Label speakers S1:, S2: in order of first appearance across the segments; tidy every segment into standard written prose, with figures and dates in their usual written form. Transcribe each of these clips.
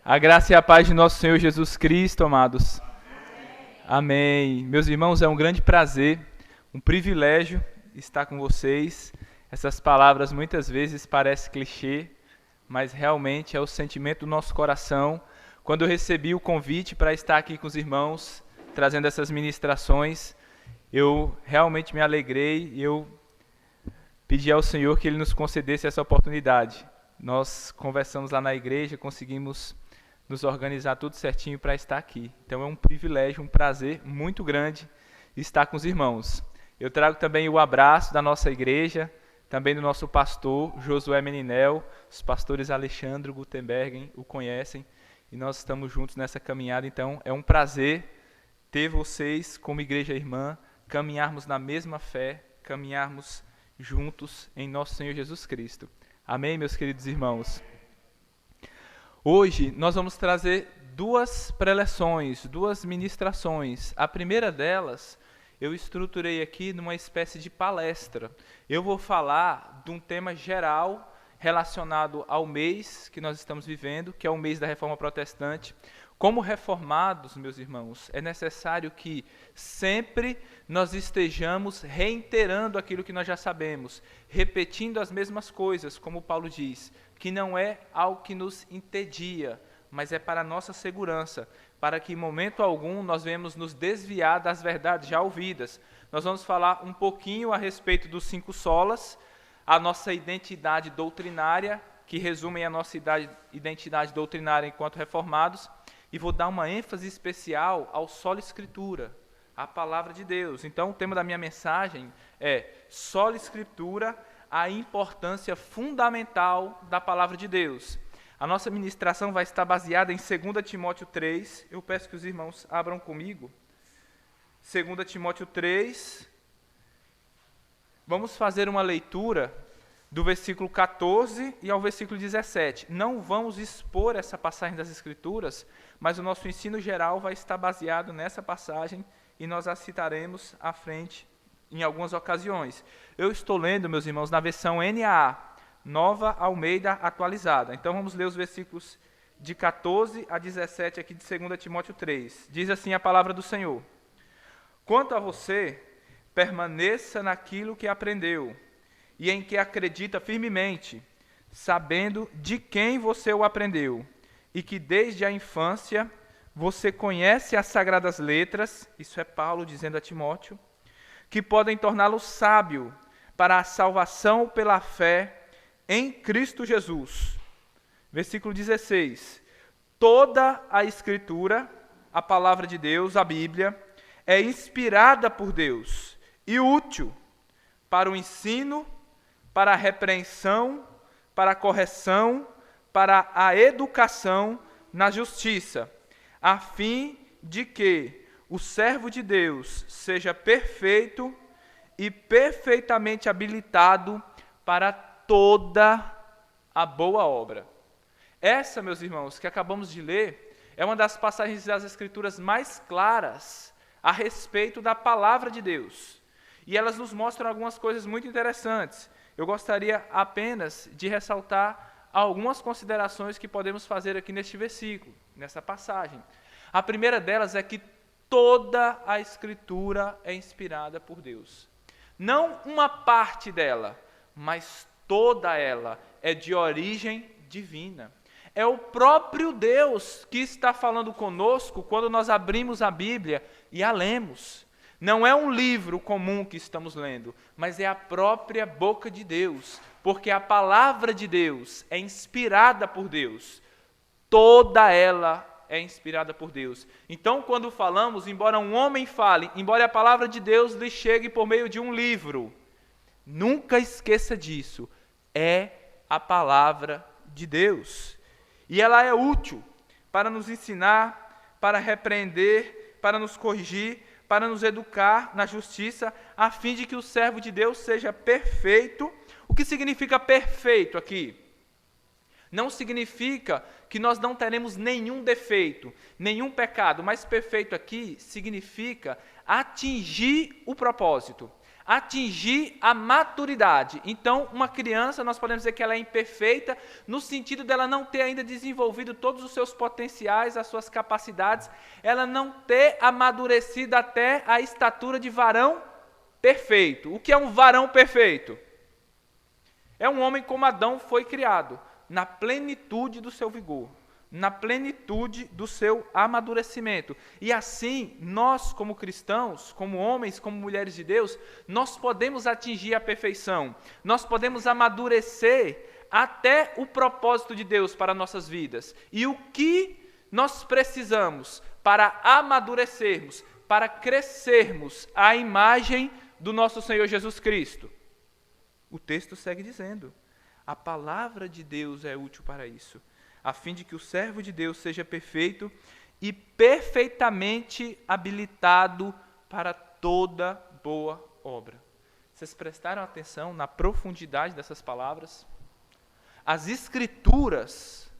S1: A graça e a paz de nosso Senhor Jesus Cristo, amados. Amém. Meus irmãos, é um grande prazer, um privilégio estar com vocês. Essas palavras muitas vezes parecem clichê, mas realmente é o sentimento do nosso coração. Quando eu recebi o convite para estar aqui com os irmãos, trazendo essas ministrações, eu realmente me alegrei e eu pedi ao Senhor que Ele nos concedesse essa oportunidade. Nós conversamos lá na igreja, conseguimos nos organizar tudo certinho para estar aqui. Então é um privilégio, um prazer muito grande estar com os irmãos. Eu trago também o abraço da nossa igreja, também do nosso pastor Josué Meninel, os pastores Alexandre Gutenberg o conhecem, e nós estamos juntos nessa caminhada. Então é um prazer ter vocês como igreja irmã, caminharmos na mesma fé, caminharmos juntos em nosso Senhor Jesus Cristo. Amém, meus queridos irmãos? Hoje nós vamos trazer duas preleções, duas ministrações. A primeira delas eu estruturei aqui numa espécie de palestra. Eu vou falar de um tema geral relacionado ao mês que nós estamos vivendo, que é o mês da Reforma Protestante. Como reformados, meus irmãos, é necessário que sempre nós estejamos reiterando aquilo que nós já sabemos, repetindo as mesmas coisas, como Paulo diz, que não é algo que nos entedia, mas é para a nossa segurança, para que em momento algum nós venhamos nos desviar das verdades já ouvidas. Nós vamos falar um pouquinho a respeito dos 5 solas, a nossa identidade doutrinária, que resumem a nossa identidade doutrinária enquanto reformados, e vou dar uma ênfase especial ao sola escritura, a palavra de Deus. Então o tema da minha mensagem é sola escritura, a importância fundamental da palavra de Deus. A nossa ministração vai estar baseada em 2 Timóteo 3. Eu peço que os irmãos abram comigo. 2 Timóteo 3. Vamos fazer uma leitura do versículo 14 e ao versículo 17. Não vamos expor essa passagem das Escrituras, mas o nosso ensino geral vai estar baseado nessa passagem e nós a citaremos à frente em algumas ocasiões. Eu estou lendo, meus irmãos, na versão NAA, Nova Almeida Atualizada. Então vamos ler os versículos de 14 a 17 aqui de 2 Timóteo 3. Diz assim a palavra do Senhor: Quanto a você, permaneça naquilo que aprendeu e em que acredita firmemente, sabendo de quem você o aprendeu, e que desde a infância você conhece as sagradas letras, isso é Paulo dizendo a Timóteo, que podem torná-lo sábio para a salvação pela fé em Cristo Jesus. Versículo 16. Toda a Escritura, a palavra de Deus, a Bíblia, é inspirada por Deus e útil para o ensino, para a repreensão, para a correção, para a educação na justiça, a fim de que o servo de Deus seja perfeito e perfeitamente habilitado para toda a boa obra. Essa, meus irmãos, que acabamos de ler, é uma das passagens das Escrituras mais claras a respeito da palavra de Deus. E elas nos mostram algumas coisas muito interessantes. Eu gostaria apenas de ressaltar algumas considerações que podemos fazer aqui neste versículo, nessa passagem. A primeira delas é que toda a Escritura é inspirada por Deus. Não uma parte dela, mas toda ela é de origem divina. É o próprio Deus que está falando conosco quando nós abrimos a Bíblia e a lemos. Não é um livro comum que estamos lendo, mas é a própria boca de Deus, porque a palavra de Deus é inspirada por Deus. Toda ela é inspirada por Deus. Então, quando falamos, embora um homem fale, embora a palavra de Deus lhe chegue por meio de um livro, nunca esqueça disso. É a palavra de Deus. E ela é útil para nos ensinar, para repreender, para nos corrigir, para nos educar na justiça, a fim de que o servo de Deus seja perfeito. O que significa perfeito aqui? Não significa que nós não teremos nenhum defeito, nenhum pecado, mas perfeito aqui significa atingir o propósito, atingir a maturidade. Então, uma criança, nós podemos dizer que ela é imperfeita, no sentido dela não ter ainda desenvolvido todos os seus potenciais, as suas capacidades, ela não ter amadurecido até a estatura de varão perfeito. O que é um varão perfeito? É um homem como Adão foi criado, na plenitude do seu vigor, na plenitude do seu amadurecimento. E assim, nós como cristãos, como homens, como mulheres de Deus, nós podemos atingir a perfeição, nós podemos amadurecer até o propósito de Deus para nossas vidas. E o que nós precisamos para amadurecermos, para crescermos à imagem do nosso Senhor Jesus Cristo? O texto segue dizendo: a palavra de Deus é útil para isso, a fim de que o servo de Deus seja perfeito e perfeitamente habilitado para toda boa obra. Vocês prestaram atenção na profundidade dessas palavras? As Escrituras,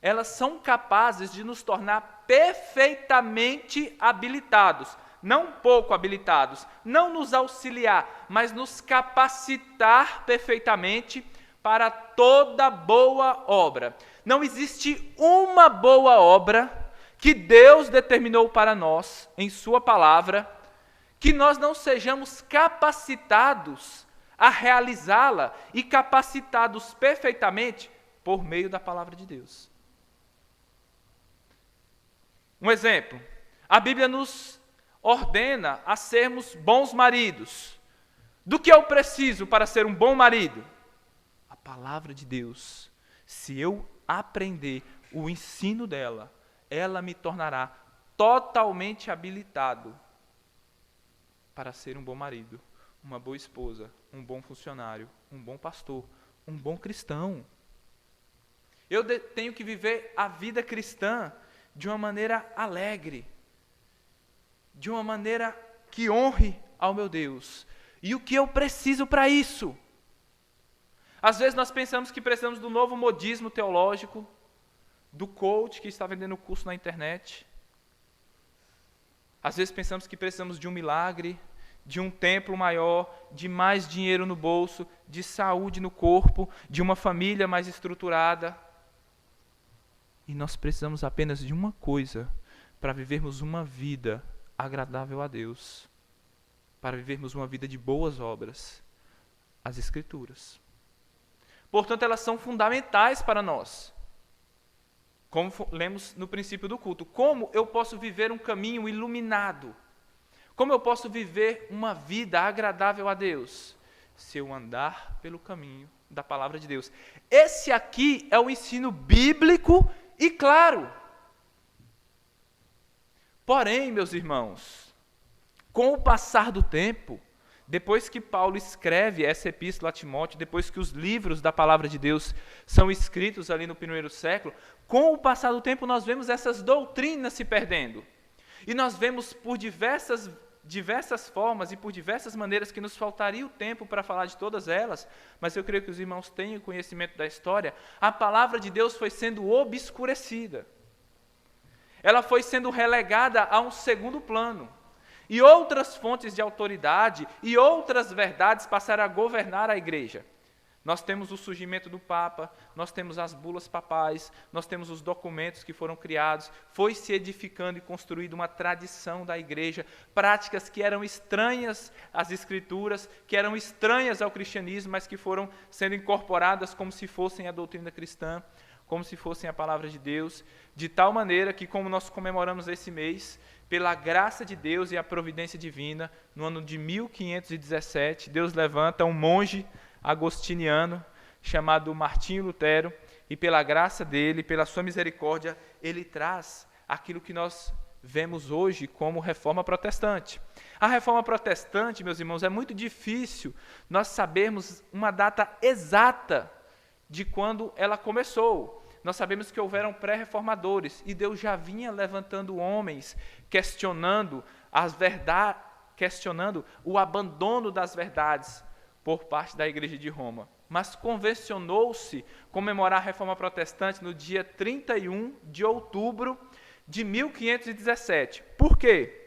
S1: elas são capazes de nos tornar perfeitamente habilitados, não pouco habilitados, não nos auxiliar, mas nos capacitar perfeitamente para toda boa obra. Não existe uma boa obra que Deus determinou para nós, em sua palavra, que nós não sejamos capacitados a realizá-la e capacitados perfeitamente por meio da palavra de Deus. Um exemplo, a Bíblia nos ordena a sermos bons maridos. Do que eu preciso para ser um bom marido? A palavra de Deus. Se eu aprender o ensino dela, ela me tornará totalmente habilitado para ser um bom marido, uma boa esposa, um bom funcionário, um bom pastor, um bom cristão. Eu tenho que viver a vida cristã de uma maneira alegre, de uma maneira que honre ao meu Deus. E o que eu preciso para isso? Às vezes nós pensamos que precisamos do novo modismo teológico, do coach que está vendendo o curso na internet. Às vezes pensamos que precisamos de um milagre, de um templo maior, de mais dinheiro no bolso, de saúde no corpo, de uma família mais estruturada. E nós precisamos apenas de uma coisa para vivermos uma vida agradável a Deus, para vivermos uma vida de boas obras, as Escrituras. Portanto, elas são fundamentais para nós. Como lemos no princípio do culto, como eu posso viver um caminho iluminado? Como eu posso viver uma vida agradável a Deus? Se eu andar pelo caminho da palavra de Deus. Esse aqui é o ensino bíblico e claro. Porém, meus irmãos, com o passar do tempo, depois que Paulo escreve essa epístola a Timóteo, depois que os livros da palavra de Deus são escritos ali no primeiro século, com o passar do tempo nós vemos essas doutrinas se perdendo. E nós vemos por diversas formas e por diversas maneiras que nos faltaria o tempo para falar de todas elas, mas eu creio que os irmãos tenham conhecimento da história, a palavra de Deus foi sendo obscurecida. Ela foi sendo relegada a um segundo plano. E outras fontes de autoridade e outras verdades passaram a governar a igreja. Nós temos o surgimento do Papa, nós temos as bulas papais, nós temos os documentos que foram criados, foi se edificando e construída uma tradição da igreja, práticas que eram estranhas às Escrituras, que eram estranhas ao cristianismo, mas que foram sendo incorporadas como se fossem a doutrina cristã, como se fossem a palavra de Deus, de tal maneira que, como nós comemoramos esse mês, pela graça de Deus e a providência divina, no ano de 1517, Deus levanta um monge agostiniano chamado Martinho Lutero, e pela graça dele, pela sua misericórdia, ele traz aquilo que nós vemos hoje como reforma protestante. A reforma protestante, meus irmãos, é muito difícil nós sabermos uma data exata de quando ela começou. Nós sabemos que houveram pré-reformadores e Deus já vinha levantando homens, questionando as verdades, questionando o abandono das verdades por parte da Igreja de Roma. Mas convencionou-se comemorar a Reforma Protestante no dia 31 de outubro de 1517. Por quê?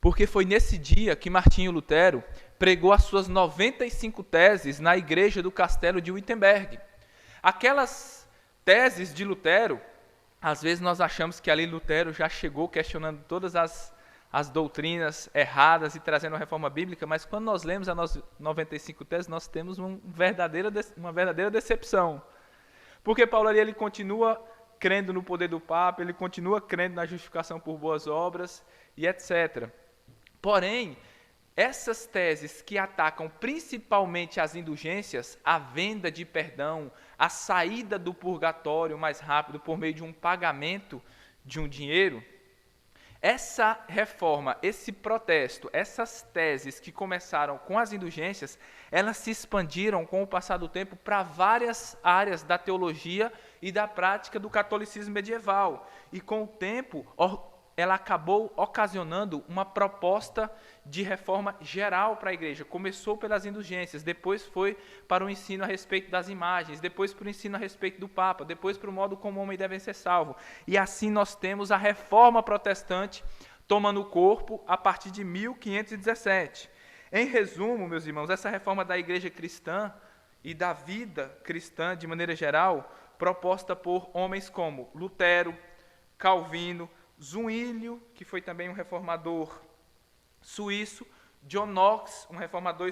S1: Porque foi nesse dia que Martinho Lutero pregou as suas 95 teses na igreja do Castelo de Wittenberg. Aquelas teses de Lutero, às vezes nós achamos que ali Lutero já chegou questionando todas as doutrinas erradas e trazendo a reforma bíblica, mas quando nós lemos as 95 teses, nós temos uma verdadeira decepção. Porque Paulo ali ele continua crendo no poder do Papa, ele continua crendo na justificação por boas obras e etc. Porém, essas teses que atacam principalmente as indulgências, a venda de perdão, a saída do purgatório mais rápido por meio de um pagamento de um dinheiro, essa reforma, esse protesto, essas teses que começaram com as indulgências, elas se expandiram com o passar do tempo para várias áreas da teologia e da prática do catolicismo medieval. E com o tempo, ela acabou ocasionando uma proposta de reforma geral para a igreja. Começou pelas indulgências, depois foi para o ensino a respeito das imagens, depois para o ensino a respeito do Papa, depois para o modo como o homem deve ser salvo. E assim nós temos a reforma protestante tomando corpo a partir de 1517. Em resumo, meus irmãos, essa reforma da igreja cristã e da vida cristã de maneira geral, proposta por homens como Lutero, Calvino, Zwinglio, que foi também um reformador suíço, John Knox, um reformador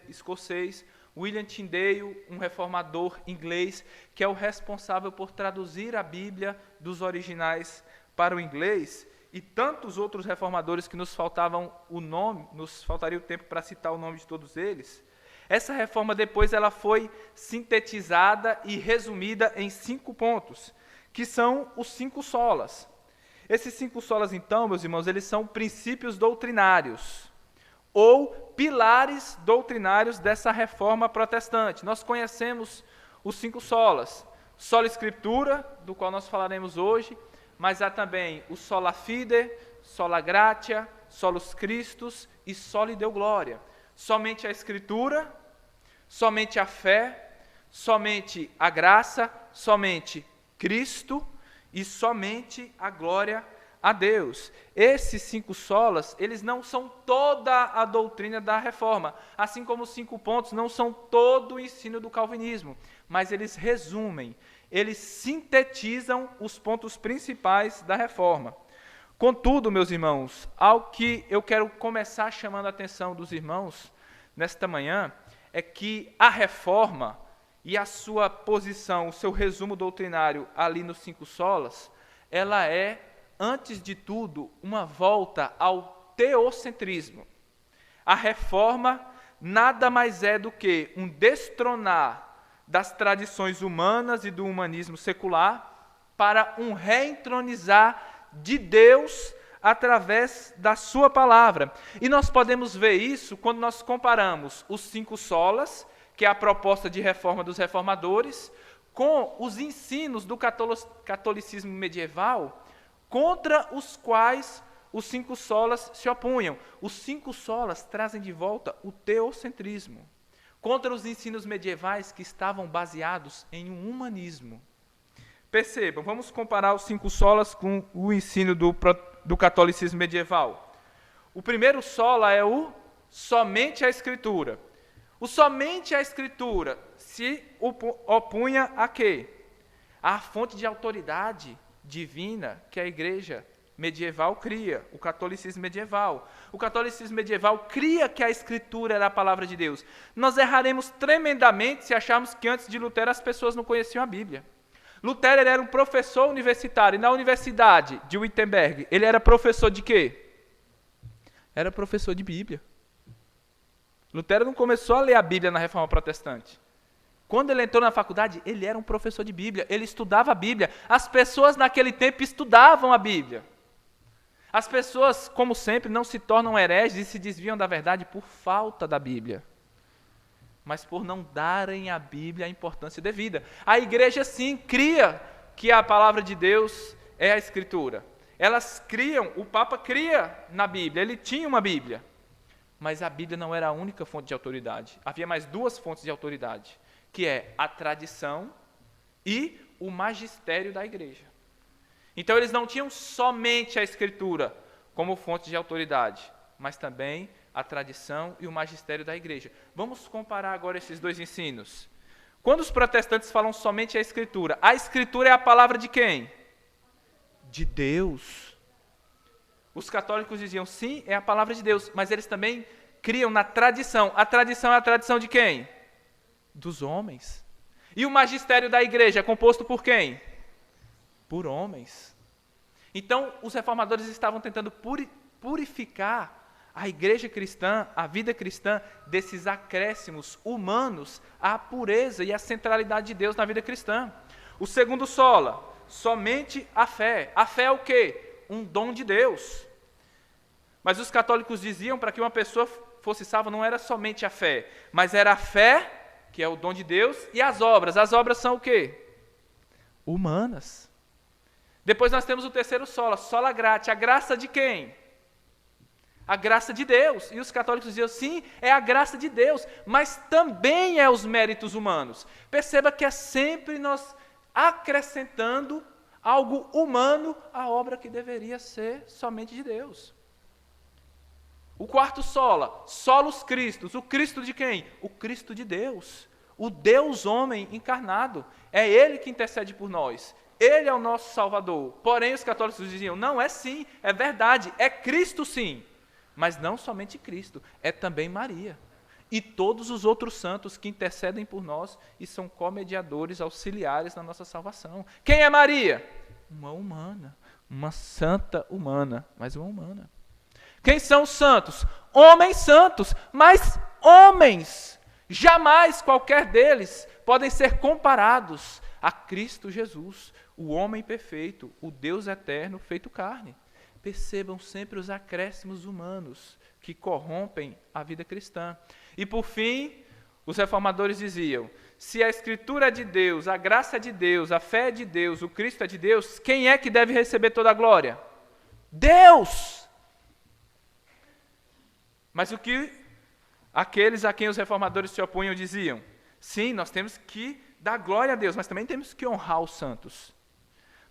S1: escocês, William Tyndale, um reformador inglês, que é o responsável por traduzir a Bíblia dos originais para o inglês, e tantos outros reformadores que nos faltaria o tempo para citar o nome de todos eles. Essa reforma depois ela foi sintetizada e resumida em 5 pontos, que são os 5 solas. Esses 5 solas, então, meus irmãos, eles são princípios doutrinários, ou pilares doutrinários dessa reforma protestante. Nós conhecemos os 5 solas. Sola Escritura, do qual nós falaremos hoje, mas há também o sola fide, sola gratia, solus Christus e soli Deo gloria. Somente a Escritura, somente a fé, somente a graça, somente Cristo e somente a glória a Deus. Esses 5 solas, eles não são toda a doutrina da reforma, assim como os 5 pontos não são todo o ensino do calvinismo, mas eles resumem, eles sintetizam os pontos principais da reforma. Contudo, meus irmãos, ao que eu quero começar chamando a atenção dos irmãos nesta manhã, é que a reforma e a sua posição, o seu resumo doutrinário ali nos 5 solas, ela é, antes de tudo, uma volta ao teocentrismo. A reforma nada mais é do que um destronar das tradições humanas e do humanismo secular para um reentronizar de Deus através da sua palavra. E nós podemos ver isso quando nós comparamos os 5 solas, que é a proposta de reforma dos reformadores, com os ensinos do catolicismo medieval, contra os quais os 5 solas se opunham. Os 5 solas trazem de volta o teocentrismo, contra os ensinos medievais que estavam baseados em um humanismo. Percebam, vamos comparar os 5 solas com o ensino do catolicismo medieval. O primeiro sola é o somente a Escritura. O somente a Escritura se opunha a quê? A fonte de autoridade divina que a igreja medieval cria, o catolicismo medieval. O catolicismo medieval cria que a Escritura era a palavra de Deus. Nós erraremos tremendamente se acharmos que antes de Lutero as pessoas não conheciam a Bíblia. Lutero era um professor universitário, e na Universidade de Wittenberg, ele era professor de quê? Era professor de Bíblia. Lutero não começou a ler a Bíblia na Reforma Protestante. Quando ele entrou na faculdade, ele era um professor de Bíblia, ele estudava a Bíblia. As pessoas naquele tempo estudavam a Bíblia. As pessoas, como sempre, não se tornam hereges e se desviam da verdade por falta da Bíblia, mas por não darem à Bíblia a importância devida. A igreja, sim, cria que a palavra de Deus é a Escritura. Elas criam, o Papa cria na Bíblia, ele tinha uma Bíblia. Mas a Bíblia não era a única fonte de autoridade. Havia mais 2 fontes de autoridade, que é a tradição e o magistério da igreja. Então eles não tinham somente a Escritura como fonte de autoridade. mas também a tradição e o magistério da igreja. Vamos comparar agora esses dois ensinos. Quando os protestantes falam somente a Escritura é a palavra de quem? De Deus. Os católicos diziam, sim, é a palavra de Deus, mas eles também criam na tradição. A tradição é a tradição de quem? Dos homens. E o magistério da igreja é composto por quem? Por homens. Então, os reformadores estavam tentando purificar a igreja cristã, a vida cristã, desses acréscimos humanos à pureza e à centralidade de Deus na vida cristã. O segundo sola, somente a fé. A fé é o quê? Um dom de Deus. Mas os católicos diziam para que uma pessoa fosse salva não era somente a fé, mas era a fé, que é o dom de Deus, e as obras. As obras são o quê? Humanas. Depois nós temos o terceiro sola gratia. A graça de quem? A graça de Deus. E os católicos diziam, sim, é a graça de Deus, mas também é os méritos humanos. Perceba que é sempre nós acrescentando algo humano à obra que deveria ser somente de Deus. O quarto solus Christus. O Cristo de quem? O Cristo de Deus. O Deus homem encarnado. É Ele que intercede por nós. Ele é o nosso Salvador. Porém, os católicos diziam, não, é sim, é verdade, é Cristo sim. Mas não somente Cristo, é também Maria. E todos os outros santos que intercedem por nós e são comediadores, auxiliares na nossa salvação. Quem é Maria? Uma humana, uma santa humana, mas uma humana. Quem são os santos? Homens santos, mas homens. Jamais qualquer deles podem ser comparados a Cristo Jesus, o homem perfeito, o Deus eterno feito carne. Percebam sempre os acréscimos humanos que corrompem a vida cristã. E por fim, os reformadores diziam, se a Escritura é de Deus, a graça é de Deus, a fé é de Deus, o Cristo é de Deus, quem é que deve receber toda a glória? Deus! Mas o que aqueles a quem os reformadores se opunham diziam? Sim, nós temos que dar glória a Deus, mas também temos que honrar os santos.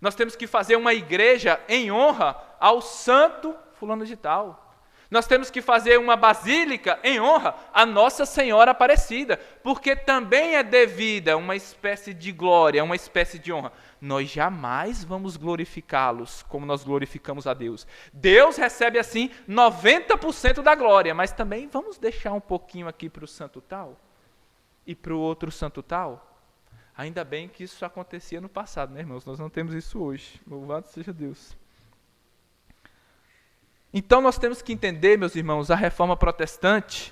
S1: Nós temos que fazer uma igreja em honra ao santo fulano de tal. Nós temos que fazer uma basílica em honra a Nossa Senhora Aparecida, porque também é devida uma espécie de glória, uma espécie de honra. Nós jamais vamos glorificá-los como nós glorificamos a Deus. Deus recebe assim 90% da glória, mas também vamos deixar um pouquinho aqui para o santo tal e para o outro santo tal. Ainda bem que isso acontecia no passado, né, irmãos? Nós não temos isso hoje. Louvado seja Deus. Então nós temos que entender, meus irmãos, a reforma protestante,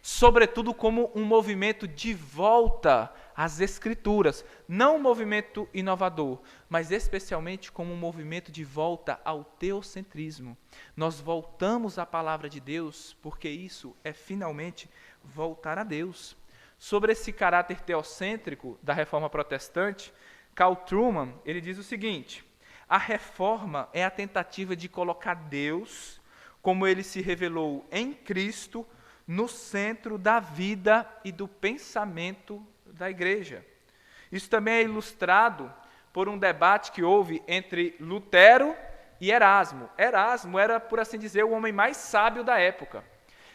S1: sobretudo como um movimento de volta às Escrituras. Não um movimento inovador, mas especialmente como um movimento de volta ao teocentrismo. Nós voltamos à palavra de Deus, porque isso é finalmente voltar a Deus. Sobre esse caráter teocêntrico da reforma protestante, Carl Trueman, ele diz o seguinte: a reforma é a tentativa de colocar Deus, como ele se revelou em Cristo, no centro da vida e do pensamento da igreja. Isso também é ilustrado por um debate que houve entre Lutero e Erasmo. Erasmo era, por assim dizer, o homem mais sábio da época.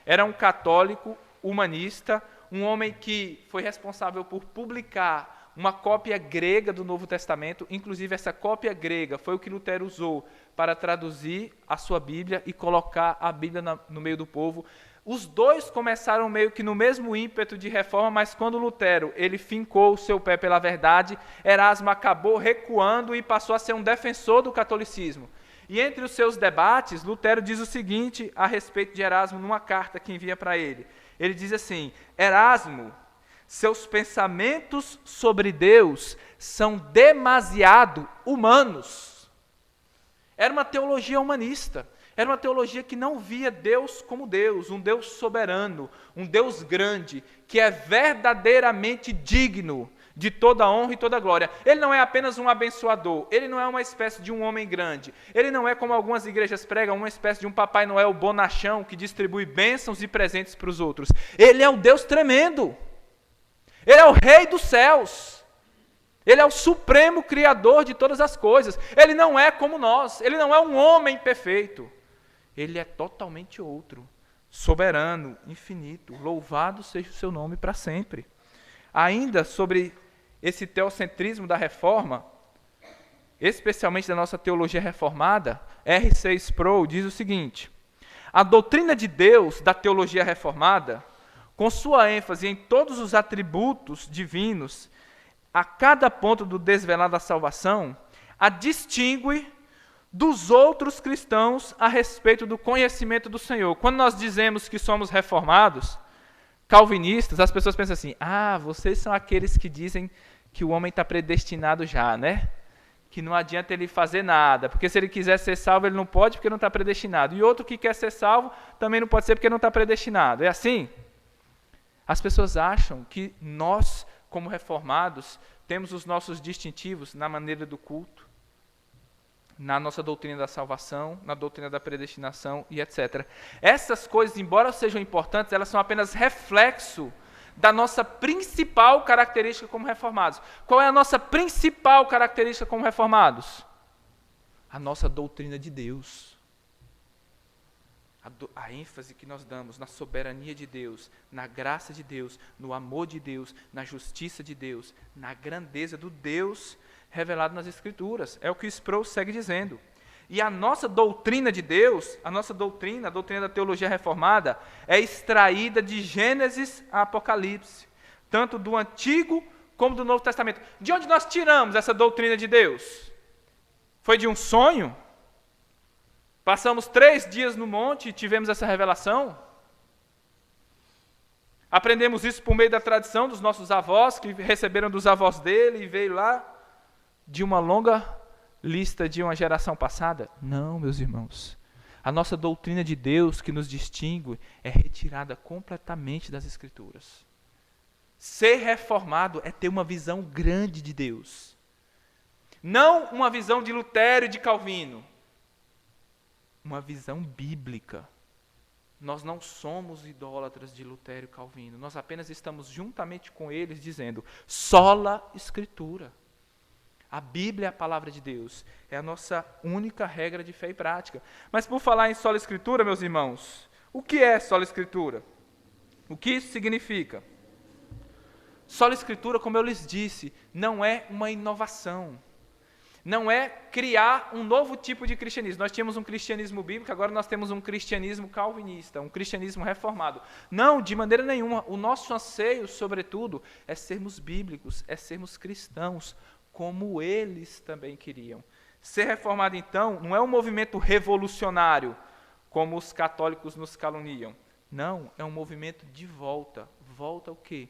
S1: Era um católico humanista, um homem que foi responsável por publicar uma cópia grega do Novo Testamento. Inclusive, essa cópia grega foi o que Lutero usou para traduzir a sua Bíblia e colocar a Bíblia no meio do povo. Os dois começaram meio que no mesmo ímpeto de reforma, mas quando Lutero ele fincou o seu pé pela verdade, Erasmo acabou recuando e passou a ser um defensor do catolicismo. E entre os seus debates, Lutero diz o seguinte a respeito de Erasmo numa carta que envia para ele. Ele diz assim: Erasmo, seus pensamentos sobre Deus são demasiado humanos. Era uma teologia humanista. Era uma teologia que não via Deus como Deus, um Deus soberano, um Deus grande, que é verdadeiramente digno de toda honra e toda glória. Ele não é apenas um abençoador, ele não é uma espécie de um homem grande, ele não é, como algumas igrejas pregam, uma espécie de um Papai Noel bonachão que distribui bênçãos e presentes para os outros. Ele é um Deus tremendo, ele é o Rei dos céus, ele é o supremo Criador de todas as coisas, ele não é como nós, ele não é um homem perfeito, ele é totalmente outro. soberano, infinito, louvado seja o seu nome para sempre. Ainda sobre esse teocentrismo da reforma, especialmente da nossa teologia reformada, R.C. Sproul diz o seguinte: a doutrina de Deus da teologia reformada, com sua ênfase em todos os atributos divinos, a cada ponto do desvelar da salvação, a distingue dos outros cristãos a respeito do conhecimento do Senhor. Quando nós dizemos que somos reformados, calvinistas, as pessoas pensam assim: vocês são aqueles que dizem que o homem está predestinado já, né? Que não adianta ele fazer nada, porque se ele quiser ser salvo, ele não pode porque não está predestinado. E outro que quer ser salvo também não pode ser porque não está predestinado. É assim? As pessoas acham que nós, como reformados, temos os nossos distintivos na maneira do culto, na nossa doutrina da salvação, na doutrina da predestinação e etc. Essas coisas, embora sejam importantes, elas são apenas reflexo da nossa principal característica como reformados. Qual é a nossa principal característica como reformados? A nossa doutrina de Deus. A ênfase que nós damos na soberania de Deus, na graça de Deus, no amor de Deus, na justiça de Deus, na grandeza do Deus revelado nas Escrituras. É o que Sproul segue dizendo. E a nossa doutrina de Deus, a doutrina da teologia reformada, é extraída de Gênesis a Apocalipse, tanto do Antigo como do Novo Testamento. De onde nós tiramos essa doutrina de Deus? Foi de um sonho? Passamos 3 dias no monte e tivemos essa revelação? Aprendemos isso por meio da tradição dos nossos avós, que receberam dos avós dele e veio lá de uma longa lista de uma geração passada? Não, meus irmãos. A nossa doutrina de Deus que nos distingue é retirada completamente das Escrituras. Ser reformado é ter uma visão grande de Deus. Não uma visão de Lutero e de Calvino. Uma visão bíblica. Nós não somos idólatras de Lutero e Calvino. Nós apenas estamos juntamente com eles dizendo: sola Escritura. A Bíblia é a palavra de Deus. É a nossa única regra de fé e prática. Mas por falar em sola Escritura, meus irmãos, o que é sola Escritura? O que isso significa? Sola Escritura, como eu lhes disse, não é uma inovação. Não é criar um novo tipo de cristianismo. Nós tínhamos um cristianismo bíblico, agora nós temos um cristianismo calvinista, um cristianismo reformado. Não, de maneira nenhuma. O nosso anseio, sobretudo, é sermos bíblicos, é sermos cristãos, como eles também queriam. Ser reformado, então, não é um movimento revolucionário, como os católicos nos caluniam. Não, é um movimento de volta. Volta o quê?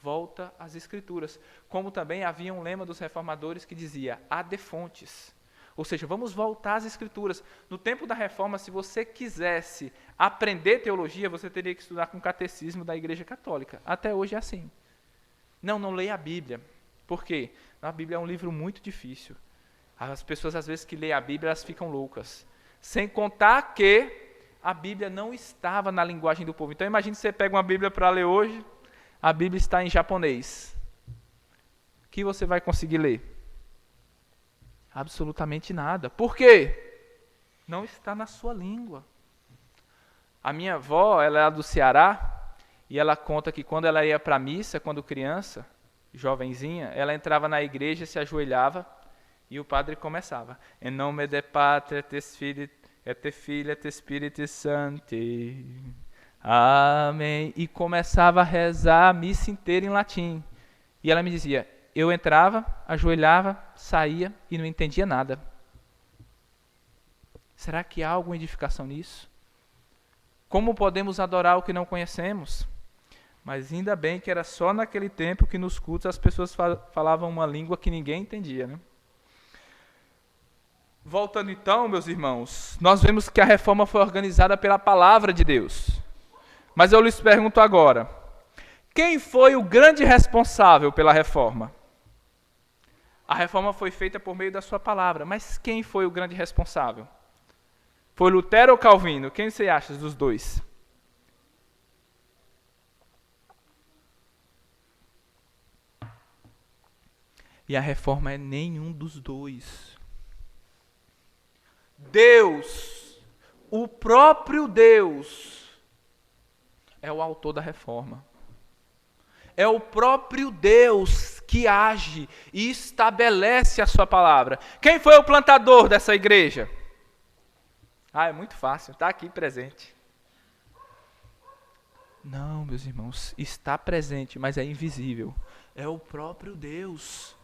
S1: Volta às Escrituras. Como também havia um lema dos reformadores que dizia: ad fontes. Ou seja, vamos voltar às Escrituras. No tempo da Reforma, se você quisesse aprender teologia, você teria que estudar com o catecismo da Igreja Católica. Até hoje é assim. Não leia a Bíblia. Por quê? A Bíblia é um livro muito difícil. As pessoas, às vezes, que leem a Bíblia, elas ficam loucas. Sem contar que a Bíblia não estava na linguagem do povo. Então, imagine que você pega uma Bíblia para ler hoje, a Bíblia está em japonês. O que você vai conseguir ler? Absolutamente nada. Por quê? Não está na sua língua. A minha avó, ela é do Ceará, e ela conta que quando ela ia para a missa, quando criança, jovenzinha, ela entrava na igreja, se ajoelhava, e o padre começava: Em nome de Pátria, et Filho, et Espírito Santo. Amém. E começava a rezar a missa inteira em latim. E ela me dizia: eu entrava, ajoelhava, saía e não entendia nada. Será que há alguma edificação nisso? Como podemos adorar o que não conhecemos? Mas ainda bem que era só naquele tempo que nos cultos as pessoas falavam uma língua que ninguém entendia, né? Voltando então, meus irmãos, nós vemos que a reforma foi organizada pela palavra de Deus. Mas eu lhes pergunto agora: quem foi o grande responsável pela reforma? A reforma foi feita por meio da sua palavra, mas quem foi o grande responsável? Foi Lutero ou Calvino? Quem você acha dos dois? E a reforma é nenhum dos dois. Deus, o próprio Deus, é o autor da reforma. É o próprio Deus que age e estabelece a sua palavra. Quem foi o plantador dessa igreja? É muito fácil, está aqui presente. Não, meus irmãos, está presente, mas é invisível. É o próprio Deus.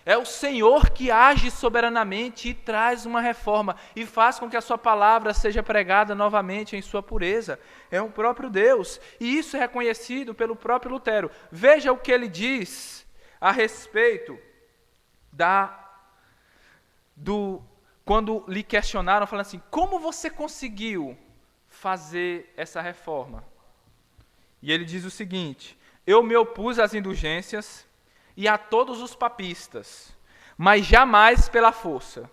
S1: É o Senhor que age soberanamente e traz uma reforma e faz com que a sua palavra seja pregada novamente em sua pureza. É o próprio Deus. E isso é reconhecido pelo próprio Lutero. Veja o que ele diz a respeito quando lhe questionaram, falando assim, como você conseguiu fazer essa reforma? E ele diz o seguinte, eu me opus às indulgências e a todos os papistas, mas jamais pela força.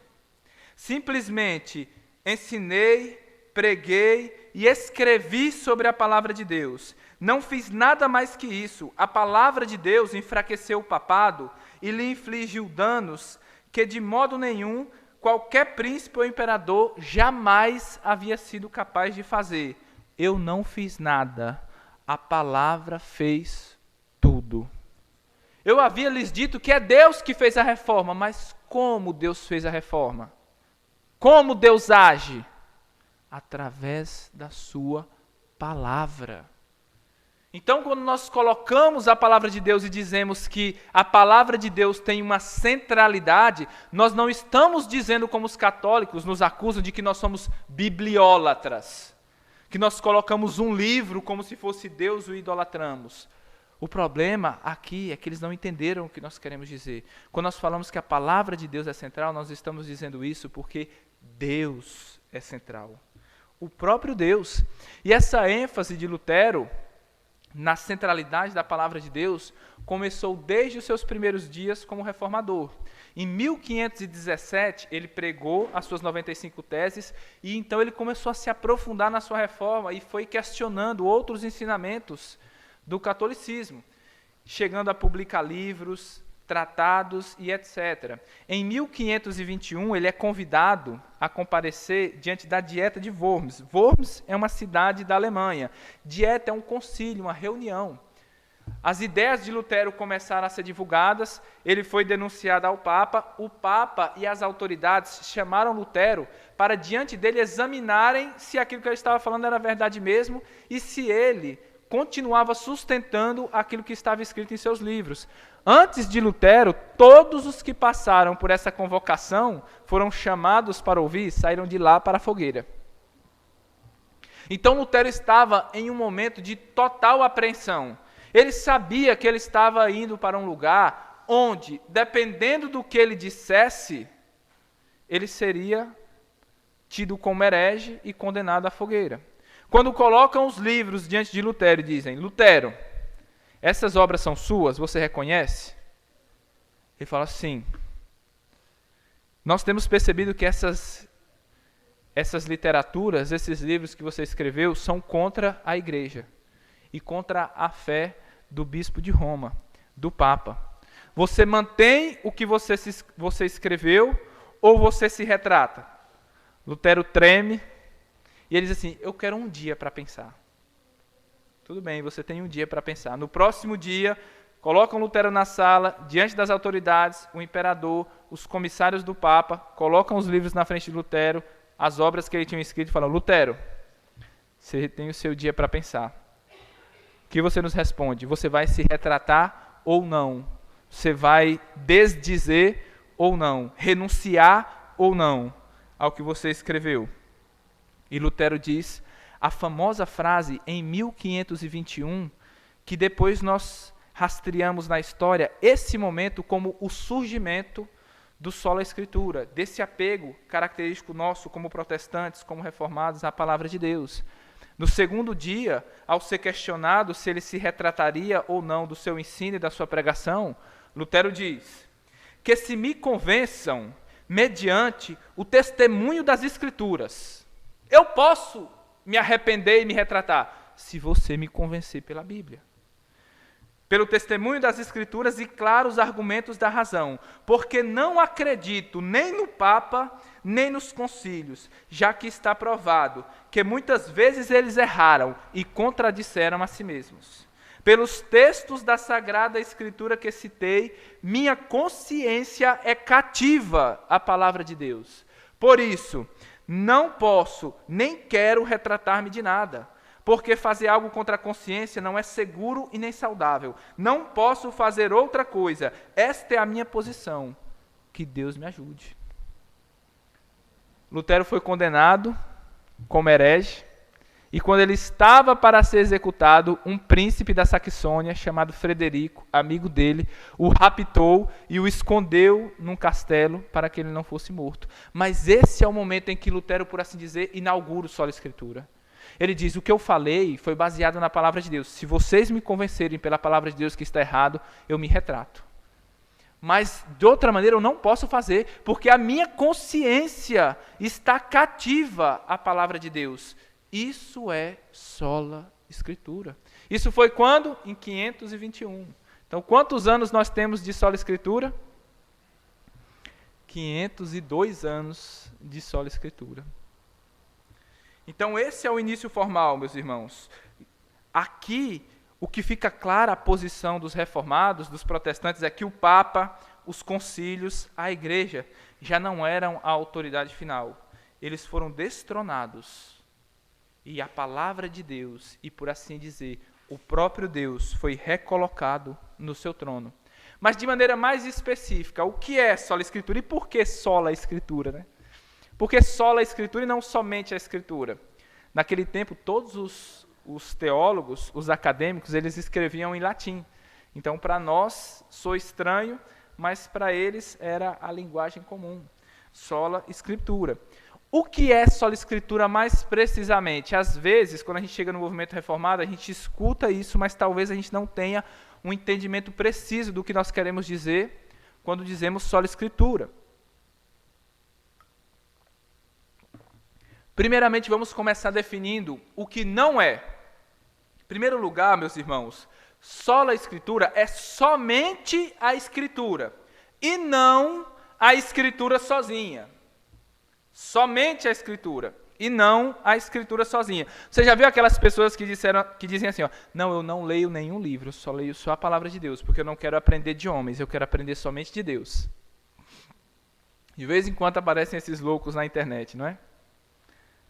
S1: Simplesmente ensinei, preguei e escrevi sobre a palavra de Deus. Não fiz nada mais que isso. A palavra de Deus enfraqueceu o papado e lhe infligiu danos que de modo nenhum qualquer príncipe ou imperador jamais havia sido capaz de fazer. Eu não fiz nada. A palavra fez tudo. Eu havia lhes dito que é Deus que fez a reforma, mas como Deus fez a reforma? Como Deus age? Através da sua palavra. Então, quando nós colocamos a palavra de Deus e dizemos que a palavra de Deus tem uma centralidade, nós não estamos dizendo como os católicos nos acusam de que nós somos bibliólatras, que nós colocamos um livro como se fosse Deus e o idolatramos. O problema aqui é que eles não entenderam o que nós queremos dizer. Quando nós falamos que a palavra de Deus é central, nós estamos dizendo isso porque Deus é central. O próprio Deus. E essa ênfase de Lutero na centralidade da palavra de Deus começou desde os seus primeiros dias como reformador. Em 1517, ele pregou as suas 95 teses e então ele começou a se aprofundar na sua reforma e foi questionando outros ensinamentos do catolicismo, chegando a publicar livros, tratados e etc. Em 1521, ele é convidado a comparecer diante da Dieta de Worms. Worms é uma cidade da Alemanha. Dieta é um concílio, uma reunião. As ideias de Lutero começaram a ser divulgadas, ele foi denunciado ao Papa, o Papa e as autoridades chamaram Lutero para diante dele examinarem se aquilo que ele estava falando era verdade mesmo e se ele continuava sustentando aquilo que estava escrito em seus livros. Antes de Lutero, todos os que passaram por essa convocação foram chamados para ouvir e saíram de lá para a fogueira. Então Lutero estava em um momento de total apreensão. Ele sabia que ele estava indo para um lugar onde, dependendo do que ele dissesse, ele seria tido como herege e condenado à fogueira. Quando colocam os livros diante de Lutero e dizem, Lutero, essas obras são suas, você reconhece? Ele fala, sim. Nós temos percebido que essas literaturas, esses livros que você escreveu, são contra a igreja e contra a fé do bispo de Roma, do Papa. Você mantém o que você escreveu ou você se retrata? Lutero treme e ele diz assim, eu quero um dia para pensar. Tudo bem, você tem um dia para pensar. No próximo dia, colocam Lutero na sala, diante das autoridades, o imperador, os comissários do Papa, colocam os livros na frente de Lutero, as obras que ele tinha escrito e falam, Lutero, você tem o seu dia para pensar. O que você nos responde? Você vai se retratar ou não? Você vai desdizer ou não? Renunciar ou não ao que você escreveu? E Lutero diz a famosa frase em 1521, que depois nós rastreamos na história esse momento como o surgimento do sola escritura, desse apego característico nosso como protestantes, como reformados à palavra de Deus. No segundo dia, ao ser questionado se ele se retrataria ou não do seu ensino e da sua pregação, Lutero diz que se me convençam mediante o testemunho das Escrituras, eu posso me arrepender e me retratar, se você me convencer pela Bíblia. pelo testemunho das Escrituras e claros argumentos da razão, porque não acredito nem no Papa, nem nos concílios, já que está provado que muitas vezes eles erraram e contradisseram a si mesmos. Pelos textos da Sagrada Escritura que citei, minha consciência é cativa à palavra de Deus. Por isso, não posso nem quero retratar-me de nada, porque fazer algo contra a consciência não é seguro e nem saudável. Não posso fazer outra coisa. Esta é a minha posição. Que Deus me ajude. Lutero foi condenado como herege, e quando ele estava para ser executado, um príncipe da Saxônia, chamado Frederico, amigo dele, o raptou e o escondeu num castelo para que ele não fosse morto. Mas esse é o momento em que Lutero, por assim dizer, inaugura o Sola Escritura. Ele diz, o que eu falei foi baseado na palavra de Deus. Se vocês me convencerem pela palavra de Deus que está errado, eu me retrato. Mas, de outra maneira, eu não posso fazer, porque a minha consciência está cativa à palavra de Deus. Isso é sola escritura. Isso foi quando? Em 521. Então, quantos anos nós temos de sola escritura? 502 anos de sola escritura. Então, esse é o início formal, meus irmãos. Aqui, o que fica clara a posição dos reformados, dos protestantes, é que o Papa, os concílios, a igreja, já não eram a autoridade final. Eles foram destronados. E a palavra de Deus, e por assim dizer, o próprio Deus foi recolocado no seu trono. Mas de maneira mais específica, o que é sola escritura e por que sola escritura, né? Por que sola escritura e não somente a escritura? Naquele tempo, todos os teólogos, os acadêmicos, eles escreviam em latim. Então, para nós, sou estranho, mas para eles era a linguagem comum. Sola escritura. O que é sola escritura mais precisamente? Às vezes, quando a gente chega no movimento reformado, a gente escuta isso, mas talvez a gente não tenha um entendimento preciso do que nós queremos dizer quando dizemos sola escritura. Primeiramente, vamos começar definindo o que não é. Em primeiro lugar, meus irmãos, sola escritura é somente a escritura e não a escritura sozinha. Somente a escritura e não a escritura sozinha. Você já viu aquelas pessoas que dizem assim, ó, não, eu não leio nenhum livro, eu só leio só a palavra de Deus, porque eu não quero aprender de homens, eu quero aprender somente de Deus. De vez em quando aparecem esses loucos na internet, não é?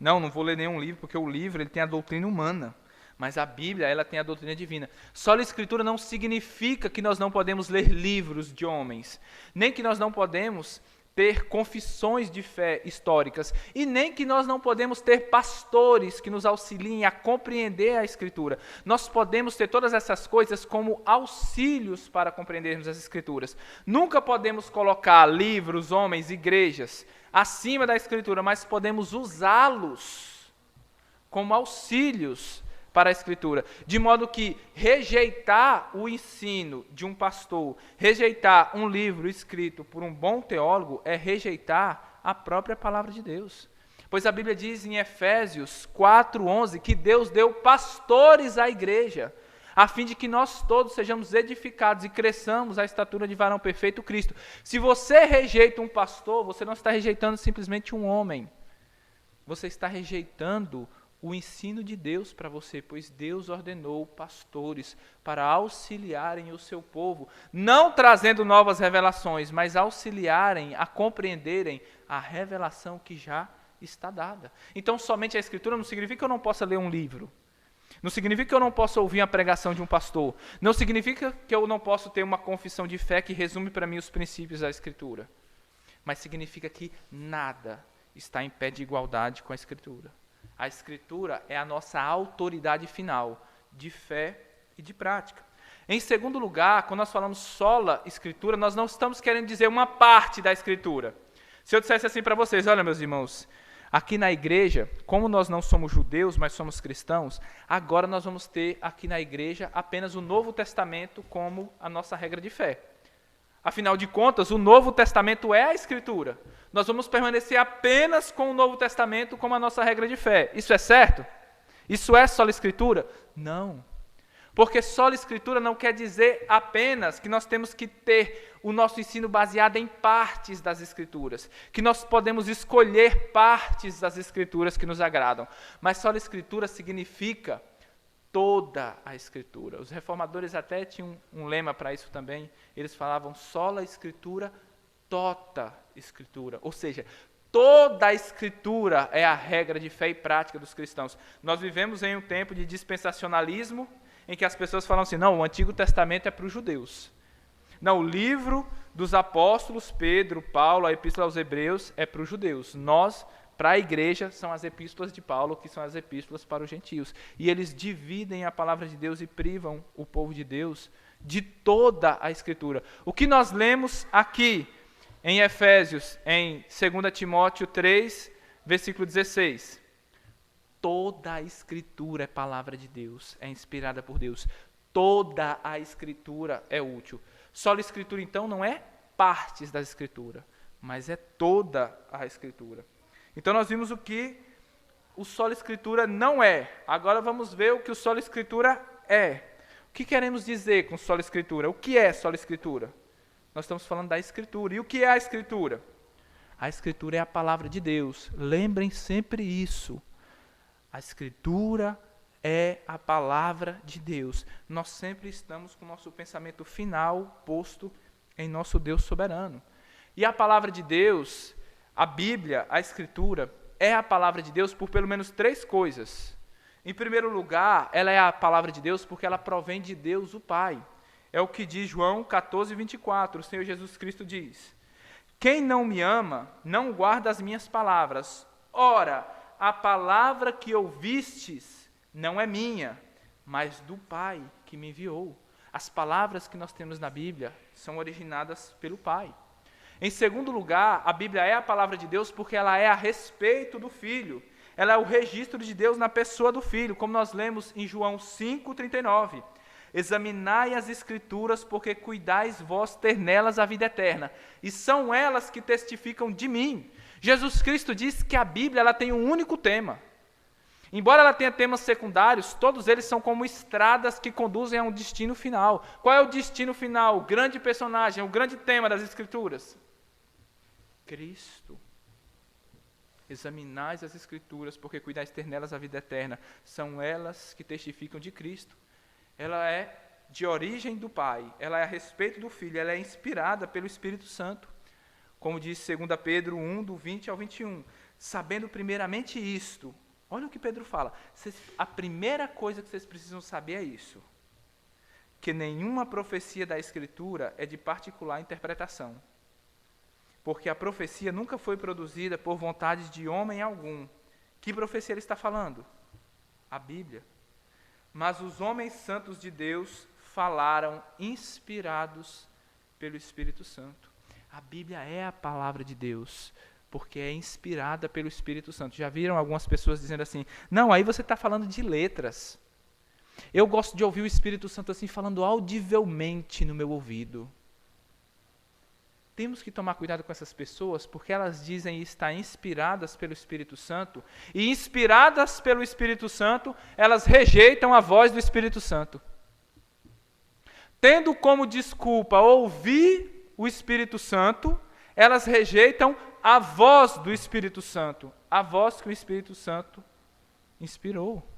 S1: Não vou ler nenhum livro, porque o livro ele tem a doutrina humana, mas a Bíblia ela tem a doutrina divina. Sola escritura não significa que nós não podemos ler livros de homens, nem que nós não podemos ter confissões de fé históricas, e nem que nós não podemos ter pastores que nos auxiliem a compreender a Escritura. Nós podemos ter todas essas coisas como auxílios para compreendermos as Escrituras. Nunca podemos colocar livros, homens, igrejas acima da Escritura, mas podemos usá-los como auxílios para a Escritura, de modo que rejeitar o ensino de um pastor, rejeitar um livro escrito por um bom teólogo, é rejeitar a própria palavra de Deus. Pois a Bíblia diz em Efésios 4:11 que Deus deu pastores à igreja, a fim de que nós todos sejamos edificados e cresçamos à estatura de varão perfeito, Cristo. Se você rejeita um pastor, você não está rejeitando simplesmente um homem, você está rejeitando o ensino de Deus para você, pois Deus ordenou pastores para auxiliarem o seu povo, não trazendo novas revelações, mas auxiliarem a compreenderem a revelação que já está dada. Então, somente a Escritura não significa que eu não possa ler um livro, não significa que eu não possa ouvir a pregação de um pastor, não significa que eu não posso ter uma confissão de fé que resume para mim os princípios da Escritura, mas significa que nada está em pé de igualdade com a Escritura. A Escritura é a nossa autoridade final de fé e de prática. Em segundo lugar, quando nós falamos sola Escritura, nós não estamos querendo dizer uma parte da Escritura. Se eu dissesse assim para vocês, olha meus irmãos, aqui na igreja, como nós não somos judeus, mas somos cristãos, agora nós vamos ter aqui na igreja apenas o Novo Testamento como a nossa regra de fé. Afinal de contas, o Novo Testamento é a Escritura. Nós vamos permanecer apenas com o Novo Testamento como a nossa regra de fé. Isso é certo? Isso é sola Escritura? Não. Porque sola escritura não quer dizer apenas que nós temos que ter o nosso ensino baseado em partes das escrituras, que nós podemos escolher partes das escrituras que nos agradam. Mas sola escritura significa toda a escritura. Os reformadores até tinham um lema para isso também. Eles falavam sola escritura, tota escritura. Ou seja, toda a escritura é a regra de fé e prática dos cristãos. Nós vivemos em um tempo de dispensacionalismo, em que as pessoas falam assim, não, o Antigo Testamento é para os judeus. Não, o livro dos apóstolos, Pedro, Paulo, a Epístola aos Hebreus, é para os judeus. Nós, para a igreja, são as epístolas de Paulo, que são as epístolas para os gentios. E eles dividem a palavra de Deus e privam o povo de Deus de toda a Escritura. O que nós lemos aqui em Efésios, em 2 Timóteo 3, versículo 16. Toda a Escritura é palavra de Deus, é inspirada por Deus. Toda a Escritura é útil. Sola Escritura, então, não é partes da Escritura, mas é toda a Escritura. Então, nós vimos o que o sola Escritura não é. Agora, vamos ver o que o sola Escritura é. O que queremos dizer com sola Escritura? O que é sola Escritura? Nós estamos falando da Escritura. E o que é a Escritura? A Escritura é a palavra de Deus. Lembrem sempre isso. A Escritura é a palavra de Deus. Nós sempre estamos com o nosso pensamento final posto em nosso Deus soberano. E a palavra de Deus, a Bíblia, a Escritura, é a palavra de Deus por pelo menos 3 coisas. Em primeiro lugar, ela é a palavra de Deus porque ela provém de Deus, o Pai. É o que diz João 14, 24. O Senhor Jesus Cristo diz: quem não me ama, não guarda as minhas palavras. Ora, a palavra que ouvistes não é minha, mas do Pai que me enviou. As palavras que nós temos na Bíblia são originadas pelo Pai. Em segundo lugar, a Bíblia é a palavra de Deus porque ela é a respeito do Filho. Ela é o registro de Deus na pessoa do Filho, como nós lemos em João 5,39. Examinai as Escrituras, porque cuidais vós ter nelas a vida eterna, e são elas que testificam de mim. Jesus Cristo diz que a Bíblia ela tem um único tema. Embora ela tenha temas secundários, todos eles são como estradas que conduzem a um destino final. Qual é o destino final? O grande personagem, o grande tema das Escrituras? Cristo. Examinais as Escrituras, porque cuidais ter nelas a vida eterna. São elas que testificam de Cristo. Ela é de origem do Pai, ela é a respeito do Filho, ela é inspirada pelo Espírito Santo. Como diz 2 Pedro 1, do 20 ao 21. Sabendo primeiramente isto, olha o que Pedro fala, a primeira coisa que vocês precisam saber é isso, que nenhuma profecia da Escritura é de particular interpretação. Porque a profecia nunca foi produzida por vontade de homem algum. Que profecia ele está falando? A Bíblia. Mas os homens santos de Deus falaram inspirados pelo Espírito Santo. A Bíblia é a palavra de Deus, porque é inspirada pelo Espírito Santo. Já viram algumas pessoas dizendo assim, não, aí você está falando de letras. Eu gosto de ouvir o Espírito Santo assim, falando audivelmente no meu ouvido. Temos que tomar cuidado com essas pessoas, porque elas dizem estar inspiradas pelo Espírito Santo, e inspiradas pelo Espírito Santo, elas rejeitam a voz do Espírito Santo. Tendo como desculpa ouvir o Espírito Santo, elas rejeitam a voz do Espírito Santo, a voz que o Espírito Santo inspirou,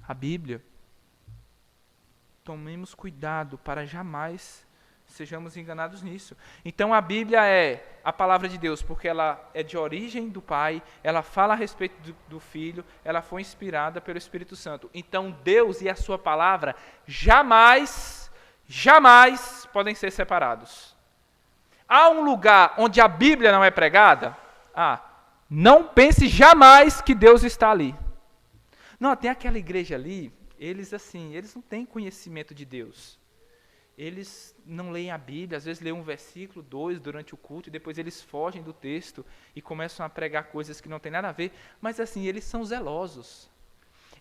S1: a Bíblia. Tomemos cuidado para jamais sejamos enganados nisso. Então a Bíblia é a palavra de Deus, porque ela é de origem do Pai, ela fala a respeito do Filho, ela foi inspirada pelo Espírito Santo. Então Deus e a sua palavra jamais podem ser separados. Há um lugar onde a Bíblia não é pregada? Não pense jamais que Deus está ali. Não, tem aquela igreja ali, eles não têm conhecimento de Deus. Eles não leem a Bíblia, às vezes leem um versículo, 2 durante o culto, e depois eles fogem do texto e começam a pregar coisas que não têm nada a ver. Mas eles são zelosos,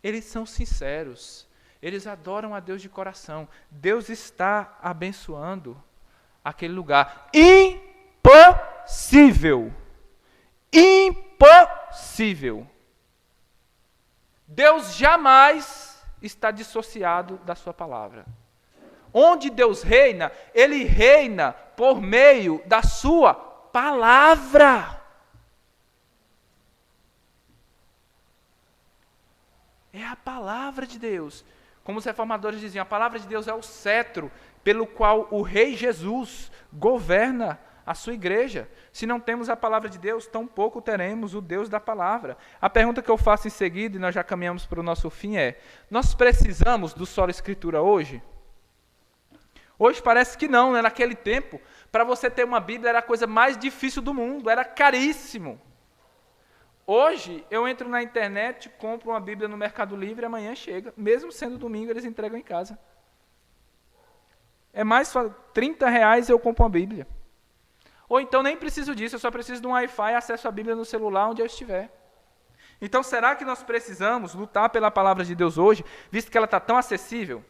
S1: eles são sinceros, eles adoram a Deus de coração. Deus está abençoando aquele lugar. Impossível! Impossível! Deus jamais está dissociado da sua palavra. Onde Deus reina, Ele reina por meio da sua palavra. É a palavra de Deus. Como os reformadores diziam, a palavra de Deus é o cetro pelo qual o Rei Jesus governa a sua igreja. Se não temos a palavra de Deus, tampouco teremos o Deus da palavra. A pergunta que eu faço em seguida, e nós já caminhamos para o nosso fim, é: nós precisamos do Sola Escritura hoje? Hoje parece que não, né? Naquele tempo, para você ter uma Bíblia era a coisa mais difícil do mundo, era caríssimo. Hoje, eu entro na internet, compro uma Bíblia no Mercado Livre e amanhã chega. Mesmo sendo domingo, eles entregam em casa. É mais R$30 eu compro uma Bíblia. Ou então nem preciso disso, eu só preciso de um Wi-Fi e acesso à Bíblia no celular onde eu estiver. Então, será que nós precisamos lutar pela palavra de Deus hoje, visto que ela está tão acessível?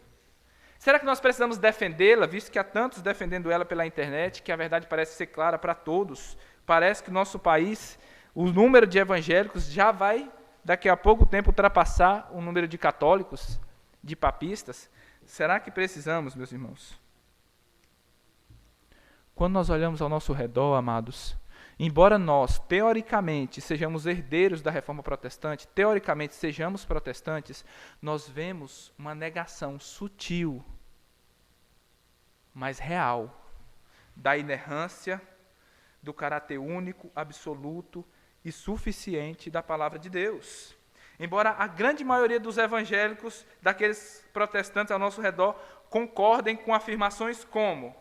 S1: Será que nós precisamos defendê-la, visto que há tantos defendendo ela pela internet, que a verdade parece ser clara para todos? Parece que nosso país, o número de evangélicos já vai, daqui a pouco tempo, ultrapassar o número de católicos, de papistas. Será que precisamos, meus irmãos? Quando nós olhamos ao nosso redor, amados, embora nós, teoricamente, sejamos herdeiros da reforma protestante, teoricamente sejamos protestantes, nós vemos uma negação sutil, mas real, da inerrância, do caráter único, absoluto e suficiente da palavra de Deus. Embora a grande maioria dos evangélicos, daqueles protestantes ao nosso redor, concordem com afirmações como: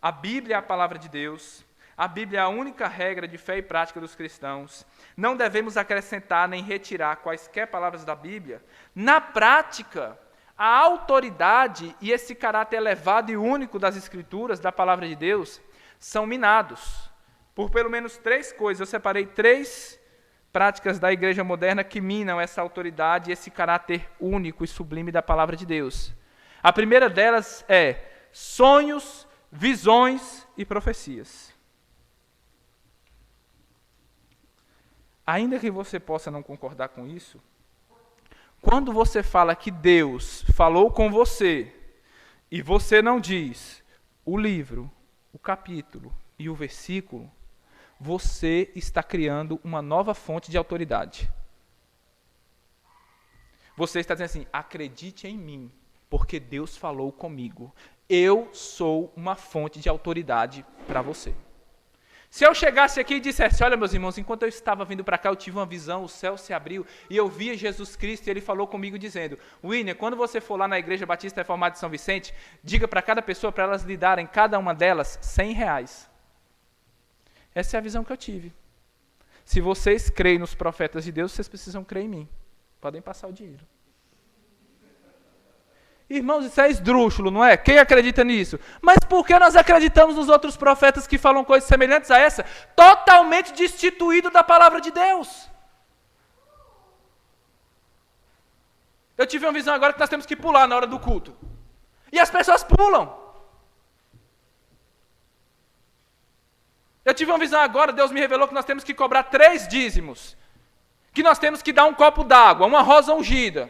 S1: a Bíblia é a palavra de Deus, a Bíblia é a única regra de fé e prática dos cristãos, não devemos acrescentar nem retirar quaisquer palavras da Bíblia. Na prática, a autoridade e esse caráter elevado e único das Escrituras, da palavra de Deus, são minados por pelo menos 3 coisas. Eu separei 3 práticas da igreja moderna que minam essa autoridade e esse caráter único e sublime da palavra de Deus. A primeira delas é sonhos, visões e profecias. Ainda que você possa não concordar com isso, quando você fala que Deus falou com você e você não diz o livro, o capítulo e o versículo, você está criando uma nova fonte de autoridade. Você está dizendo assim: acredite em mim, porque Deus falou comigo. Eu sou uma fonte de autoridade para você. Se eu chegasse aqui e dissesse: olha, meus irmãos, enquanto eu estava vindo para cá, eu tive uma visão, o céu se abriu, e eu via Jesus Cristo, e Ele falou comigo dizendo: William, quando você for lá na Igreja Batista Reformada de São Vicente, diga para cada pessoa, para elas lhe darem, cada uma delas, R$100. Essa é a visão que eu tive. Se vocês creem nos profetas de Deus, vocês precisam crer em mim. Podem passar o dinheiro. Irmãos, isso é esdrúxulo, não é? Quem acredita nisso? Mas por que nós acreditamos nos outros profetas que falam coisas semelhantes a essa? Totalmente destituído da palavra de Deus. Eu tive uma visão agora que nós temos que pular na hora do culto. E as pessoas pulam. Eu tive uma visão agora, Deus me revelou que nós temos que cobrar 3 dízimos. Que nós temos que dar um copo d'água, uma rosa ungida.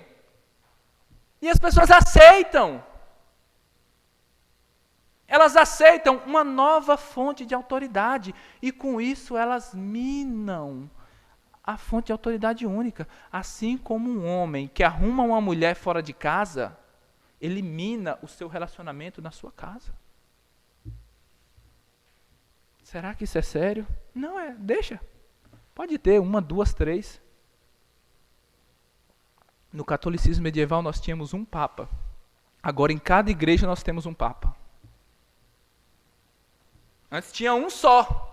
S1: E as pessoas aceitam. Elas aceitam uma nova fonte de autoridade. E com isso elas minam a fonte de autoridade única. Assim como um homem que arruma uma mulher fora de casa, ele mina o seu relacionamento na sua casa. Será que isso é sério? Não é, deixa. Pode ter 1, 2, 3. No catolicismo medieval nós tínhamos um papa. Agora em cada igreja nós temos um papa. Antes tinha um só.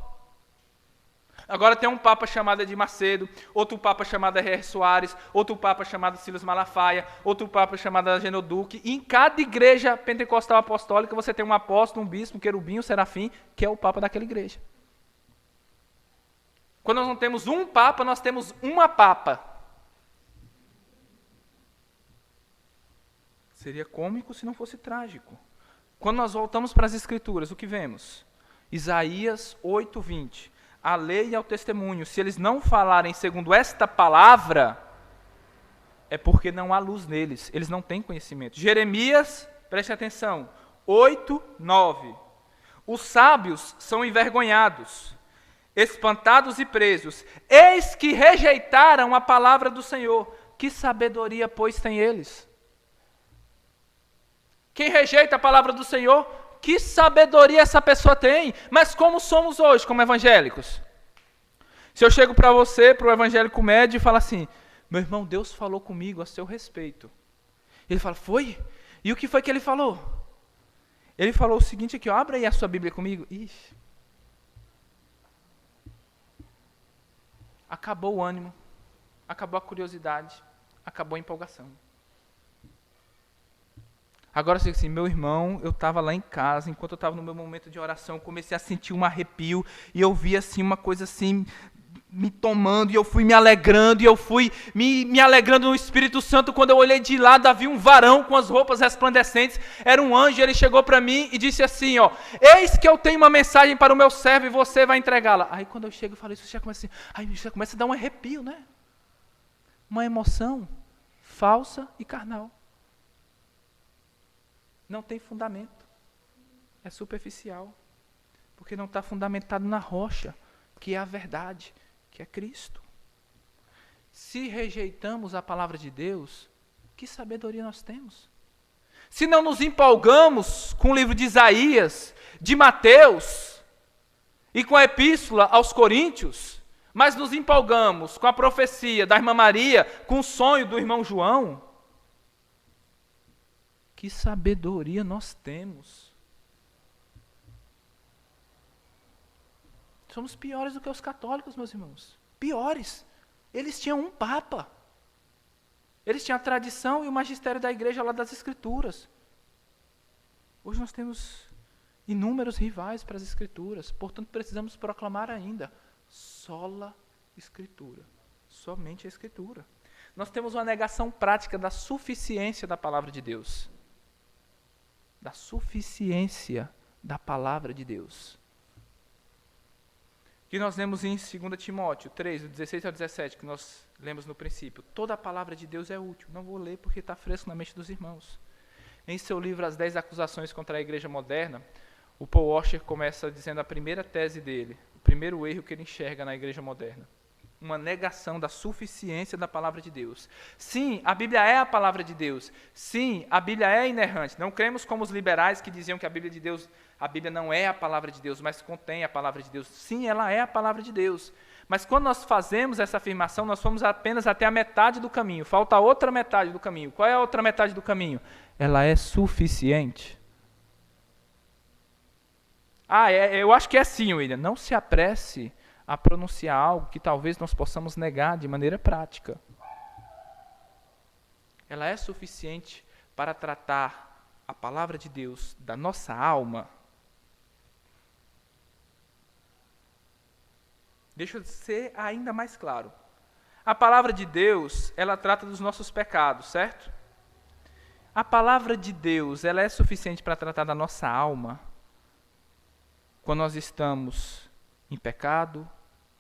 S1: Agora tem um papa chamado Edir Macedo, outro papa chamado R.R. Soares, outro papa chamado Silas Malafaia, outro papa chamado Ageno Duque. E em cada igreja pentecostal apostólica você tem um apóstolo, um bispo, um querubim, um serafim, que é o papa daquela igreja. Quando nós não temos um papa, nós temos uma papa. Seria cômico se não fosse trágico. Quando nós voltamos para as Escrituras, o que vemos? Isaías 8:20. A lei e ao testemunho, se eles não falarem segundo esta palavra, é porque não há luz neles, eles não têm conhecimento. Jeremias, preste atenção, 8, 9. Os sábios são envergonhados, espantados e presos. Eis que rejeitaram a palavra do Senhor. Que sabedoria, pois, têm eles? Quem rejeita a palavra do Senhor, que sabedoria essa pessoa tem? Mas como somos hoje, como evangélicos? Se eu chego para você, para o evangélico médio, e falo assim, meu irmão, Deus falou comigo a seu respeito. Ele fala, foi? E o que foi que ele falou? Ele falou o seguinte aqui, ó, abra aí a sua Bíblia comigo. Ixi. Acabou o ânimo, acabou a curiosidade, acabou a empolgação. Agora você diz assim, meu irmão, eu estava lá em casa, enquanto eu estava no meu momento de oração, eu comecei a sentir um arrepio, e eu vi assim uma coisa assim, me tomando, e eu fui me alegrando, e eu fui me alegrando no Espírito Santo. Quando eu olhei de lado, havia um varão com as roupas resplandecentes, era um anjo, ele chegou para mim e disse assim, ó, eis que eu tenho uma mensagem para o meu servo e você vai entregá-la. Aí quando eu chego e falo isso, já começa assim, aí já começa a dar um arrepio, né? Uma emoção falsa e carnal. Não tem fundamento, é superficial, porque não está fundamentado na rocha, que é a verdade, que é Cristo. Se rejeitamos a palavra de Deus, que sabedoria nós temos? Se não nos empolgamos com o livro de Isaías, de Mateus, e com a epístola aos Coríntios, mas nos empolgamos com a profecia da irmã Maria, com o sonho do irmão João, que sabedoria nós temos. Somos piores do que os católicos, meus irmãos. Piores. Eles tinham um papa. Eles tinham a tradição e o magistério da igreja lá das escrituras. Hoje nós temos inúmeros rivais para as escrituras. Portanto, precisamos proclamar ainda sola escritura. Somente a escritura. Nós temos uma negação prática da suficiência da palavra de Deus. Da suficiência da palavra de Deus. Que nós lemos em 2 Timóteo 3, do 16 ao 17, que nós lemos no princípio. Toda a palavra de Deus é útil. Não vou ler porque está fresco na mente dos irmãos. Em seu livro, As 10 Acusações contra a Igreja Moderna, o Paul Washer começa dizendo a primeira tese dele, o primeiro erro que ele enxerga na Igreja Moderna. Uma negação da suficiência da palavra de Deus. Sim, a Bíblia é a palavra de Deus. Sim, a Bíblia é inerrante. Não cremos como os liberais que diziam que a Bíblia não é a palavra de Deus, mas contém a palavra de Deus. Sim, ela é a palavra de Deus. Mas quando nós fazemos essa afirmação, nós fomos apenas até a metade do caminho. Falta a outra metade do caminho. Qual é a outra metade do caminho? Ela é suficiente. Eu acho que é assim, William. Não se apresse a pronunciar algo que talvez nós possamos negar de maneira prática. Ela é suficiente para tratar a palavra de Deus da nossa alma. Deixa eu ser ainda mais claro. A palavra de Deus, ela trata dos nossos pecados, certo? A palavra de Deus, ela é suficiente para tratar da nossa alma quando nós estamos em pecado,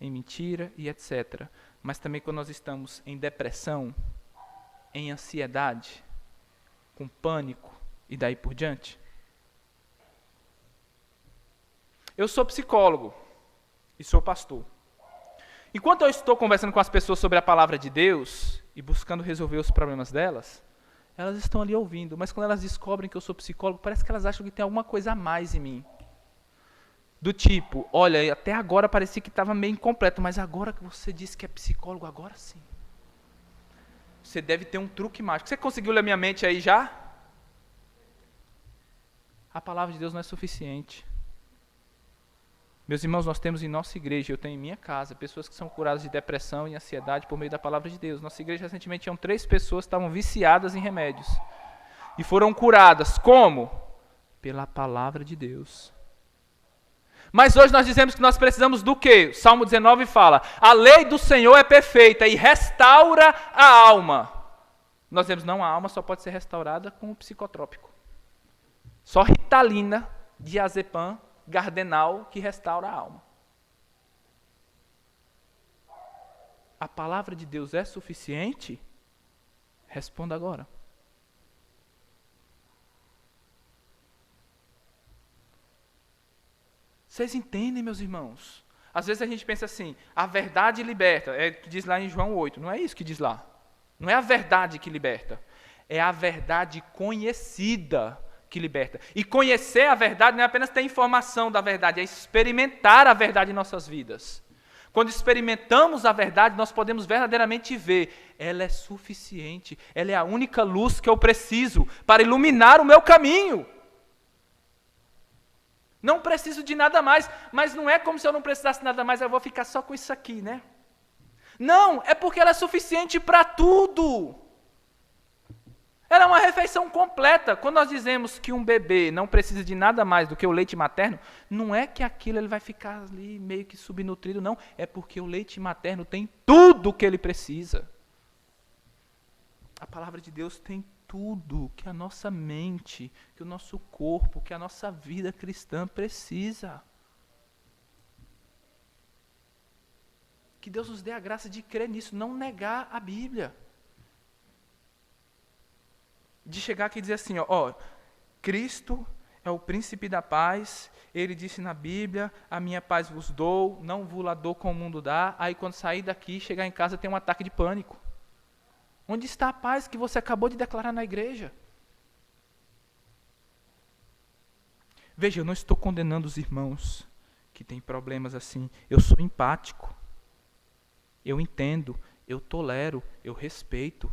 S1: em mentira e etc. Mas também quando nós estamos em depressão, em ansiedade, com pânico e daí por diante. Eu sou psicólogo e sou pastor. Enquanto eu estou conversando com as pessoas sobre a palavra de Deus e buscando resolver os problemas delas, elas estão ali ouvindo, mas quando elas descobrem que eu sou psicólogo, parece que elas acham que tem alguma coisa a mais em mim. Do tipo, olha, até agora parecia que estava meio incompleto, mas agora que você disse que é psicólogo, agora sim. Você deve ter um truque mágico. Você conseguiu ler minha mente aí já? A palavra de Deus não é suficiente. Meus irmãos, nós temos em nossa igreja, eu tenho em minha casa, pessoas que são curadas de depressão e ansiedade por meio da palavra de Deus. Nossa igreja recentemente tinham 3 pessoas que estavam viciadas em remédios. E foram curadas. Como? Pela palavra de Deus. Mas hoje nós dizemos que nós precisamos do quê? Salmo 19 fala, a lei do Senhor é perfeita e restaura a alma. Nós dizemos, não, a alma só pode ser restaurada com o psicotrópico. Só Ritalina, diazepam, Gardenal que restaura a alma. A palavra de Deus é suficiente? Responda agora. Vocês entendem, meus irmãos? Às vezes a gente pensa assim, a verdade liberta. É o que diz lá em João 8. Não é isso que diz lá. Não é a verdade que liberta. É a verdade conhecida que liberta. E conhecer a verdade não é apenas ter informação da verdade, é experimentar a verdade em nossas vidas. Quando experimentamos a verdade, nós podemos verdadeiramente ver. Ela é suficiente. Ela é a única luz que eu preciso para iluminar o meu caminho. Não preciso de nada mais, mas não é como se eu não precisasse de nada mais, eu vou ficar só com isso aqui, né? Não, é porque ela é suficiente para tudo. Ela é uma refeição completa. Quando nós dizemos que um bebê não precisa de nada mais do que o leite materno, não é que aquilo ele vai ficar ali meio que subnutrido, não. É porque o leite materno tem tudo o que ele precisa. A palavra de Deus tem tudo que a nossa mente, que o nosso corpo, que a nossa vida cristã precisa. Que Deus nos dê a graça de crer nisso, não negar a Bíblia. De chegar aqui e dizer assim, ó, Cristo é o príncipe da paz, ele disse na Bíblia, a minha paz vos dou, não vos la dou como o mundo dá. Aí quando sair daqui, chegar em casa, tem um ataque de pânico. Onde está a paz que você acabou de declarar na igreja? Veja, eu não estou condenando os irmãos que têm problemas assim. Eu sou empático. Eu entendo, eu tolero, eu respeito.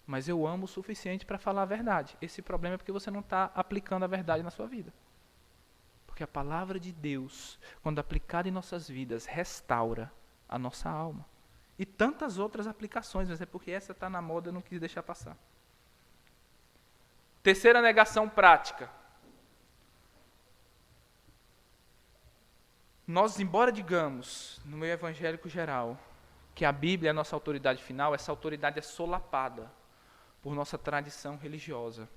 S1: Mas eu amo o suficiente para falar a verdade. Esse problema é porque você não está aplicando a verdade na sua vida. Porque a palavra de Deus, quando aplicada em nossas vidas, restaura a nossa alma. E tantas outras aplicações, mas é porque essa está na moda, eu não quis deixar passar. Terceira negação prática. Nós, embora digamos, no meio evangélico geral, que a Bíblia é a nossa autoridade final, essa autoridade é solapada por nossa tradição religiosa,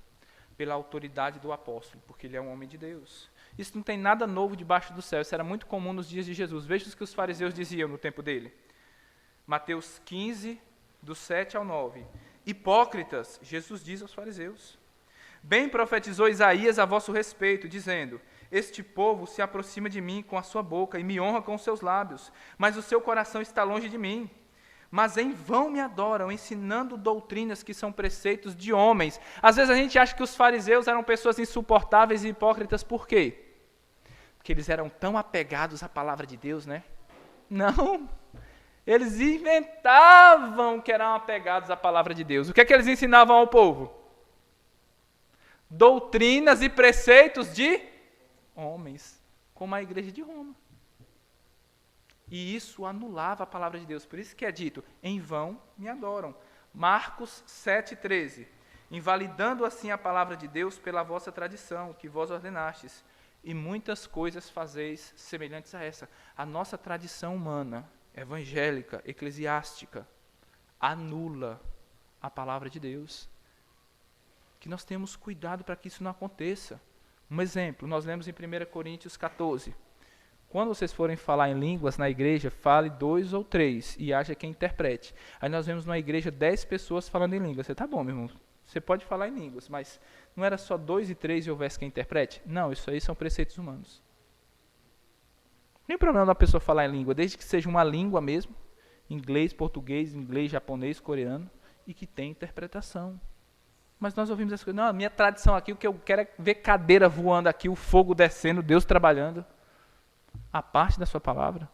S1: pela autoridade do apóstolo, porque ele é um homem de Deus. Isso não tem nada novo debaixo do céu, isso era muito comum nos dias de Jesus. Veja o que os fariseus diziam no tempo dele. Mateus 15, do 7 ao 9. Hipócritas, Jesus diz aos fariseus. Bem profetizou Isaías a vosso respeito, dizendo: este povo se aproxima de mim com a sua boca e me honra com os seus lábios, mas o seu coração está longe de mim. Mas em vão me adoram, ensinando doutrinas que são preceitos de homens. Às vezes a gente acha que os fariseus eram pessoas insuportáveis e hipócritas, por quê? Porque eles eram tão apegados à palavra de Deus, né? Não, eles inventavam que eram apegados à palavra de Deus. O que é que eles ensinavam ao povo? Doutrinas e preceitos de homens, como a igreja de Roma. E isso anulava a palavra de Deus. Por isso que é dito, em vão me adoram. Marcos 7,13. Invalidando assim a palavra de Deus pela vossa tradição, que vós ordenastes. E muitas coisas fazeis semelhantes a essa. A nossa tradição humana, evangélica, eclesiástica, anula a palavra de Deus. Que nós temos cuidado para que isso não aconteça. Um exemplo, nós lemos em 1 Coríntios 14. Quando vocês forem falar em línguas na igreja, fale 2 ou 3 e haja quem interprete. Aí nós vemos numa igreja 10 pessoas falando em línguas. Você tá bom, meu irmão, você pode falar em línguas, mas não era só 2 e 3 e houvesse quem interprete? Não, isso aí são preceitos humanos. Não tem problema da pessoa falar em língua, desde que seja uma língua mesmo, inglês, português, inglês, japonês, coreano, e que tenha interpretação. Mas nós ouvimos essas coisas. Não, a minha tradição aqui, o que eu quero é ver cadeira voando aqui, o fogo descendo, Deus trabalhando. A parte da sua palavra.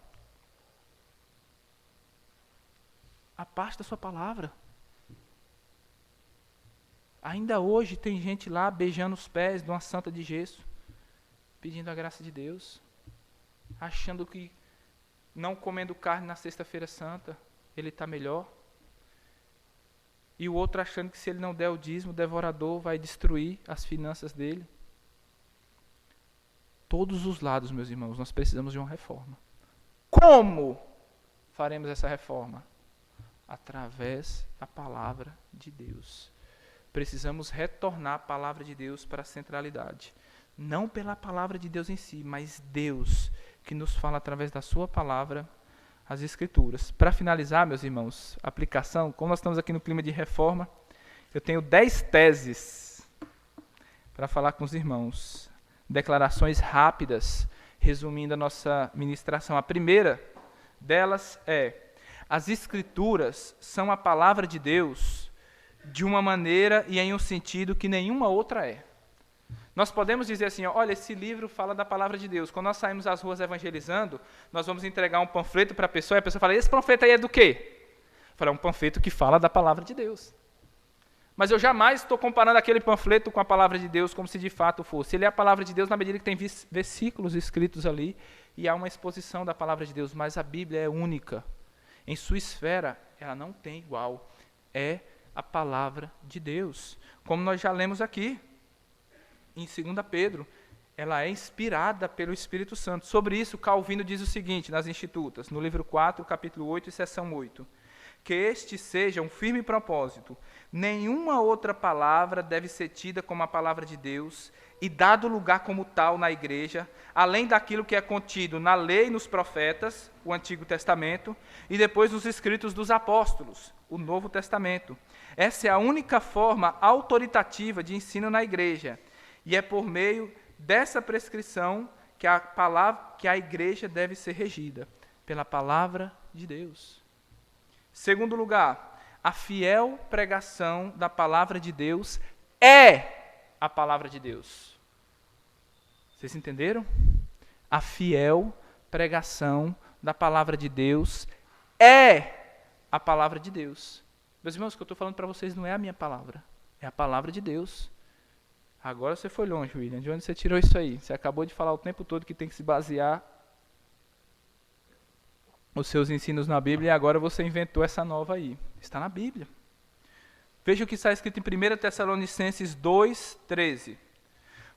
S1: A parte da sua palavra. Ainda hoje tem gente lá beijando os pés de uma santa de gesso, pedindo a graça de Deus, achando que não comendo carne na sexta-feira santa, ele está melhor. E o outro achando que se ele não der o dízimo, o devorador vai destruir as finanças dele. Todos os lados, meus irmãos, nós precisamos de uma reforma. Como faremos essa reforma? Através da palavra de Deus. Precisamos retornar a palavra de Deus para a centralidade. Não pela palavra de Deus em si, mas Deus, que nos fala através da sua palavra, as Escrituras. Para finalizar, meus irmãos, aplicação, como nós estamos aqui no clima de reforma, eu tenho 10 teses para falar com os irmãos. Declarações rápidas, resumindo a nossa ministração. A primeira delas é: as Escrituras são a palavra de Deus de uma maneira e em um sentido que nenhuma outra é. Nós podemos dizer assim, olha, esse livro fala da palavra de Deus. Quando nós saímos às ruas evangelizando, nós vamos entregar um panfleto para a pessoa, e a pessoa fala, esse panfleto aí é do quê? Fala, é um panfleto que fala da palavra de Deus. Mas eu jamais estou comparando aquele panfleto com a palavra de Deus como se de fato fosse. Ele é a palavra de Deus na medida que tem versículos escritos ali e há uma exposição da palavra de Deus, mas a Bíblia é única. Em sua esfera, ela não tem igual. É a palavra de Deus. Como nós já lemos aqui, em 2 Pedro, ela é inspirada pelo Espírito Santo. Sobre isso, Calvino diz o seguinte, nas Institutas, no livro 4, capítulo 8 e seção 8. Que este seja um firme propósito. Nenhuma outra palavra deve ser tida como a palavra de Deus e dado lugar como tal na igreja, além daquilo que é contido na lei e nos profetas, o Antigo Testamento, e depois nos escritos dos apóstolos, o Novo Testamento. Essa é a única forma autoritativa de ensino na igreja, e é por meio dessa prescrição que a igreja deve ser regida, pela palavra de Deus. Segundo lugar, a fiel pregação da palavra de Deus é a palavra de Deus. Vocês entenderam? A fiel pregação da palavra de Deus é a palavra de Deus. Meus irmãos, o que eu estou falando para vocês não é a minha palavra, é a palavra de Deus. Agora você foi longe, William. De onde você tirou isso aí? Você acabou de falar o tempo todo que tem que se basear os seus ensinos na Bíblia e agora você inventou essa nova aí. Está na Bíblia. Veja o que está escrito em 1 Tessalonicenses 2:13.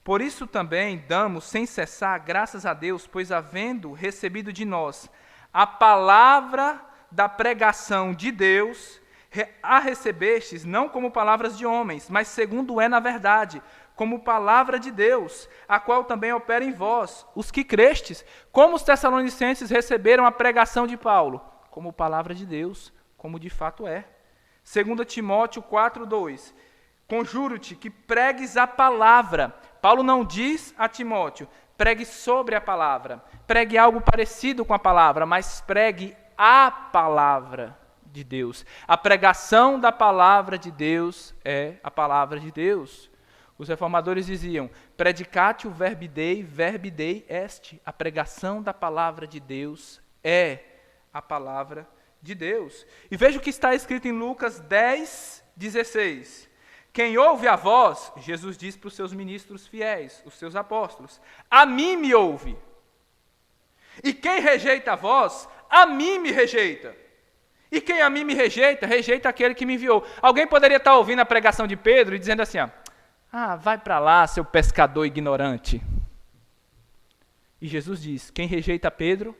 S1: Por isso também damos sem cessar graças a Deus, pois havendo recebido de nós a palavra da pregação de Deus, a recebestes não como palavras de homens, mas segundo é na verdade, como palavra de Deus, a qual também opera em vós, os que crestes, como os tessalonicenses receberam a pregação de Paulo, como palavra de Deus, como de fato é. 2 Timóteo 4:2, conjuro-te que pregues a palavra. Paulo não diz a Timóteo, pregue sobre a palavra, pregue algo parecido com a palavra, mas pregue a palavra de Deus. A pregação da palavra de Deus é a palavra de Deus. Os reformadores diziam, predicatio verbi Dei est. A pregação da palavra de Deus é a palavra de Deus. E veja o que está escrito em Lucas 10:16. Quem ouve a voz, Jesus diz para os seus ministros fiéis, os seus apóstolos, a mim me ouve. E quem rejeita a voz, a mim me rejeita. E quem a mim me rejeita, rejeita aquele que me enviou. Alguém poderia estar ouvindo a pregação de Pedro e dizendo assim, vai para lá, seu pescador ignorante. E Jesus diz, quem rejeita Pedro,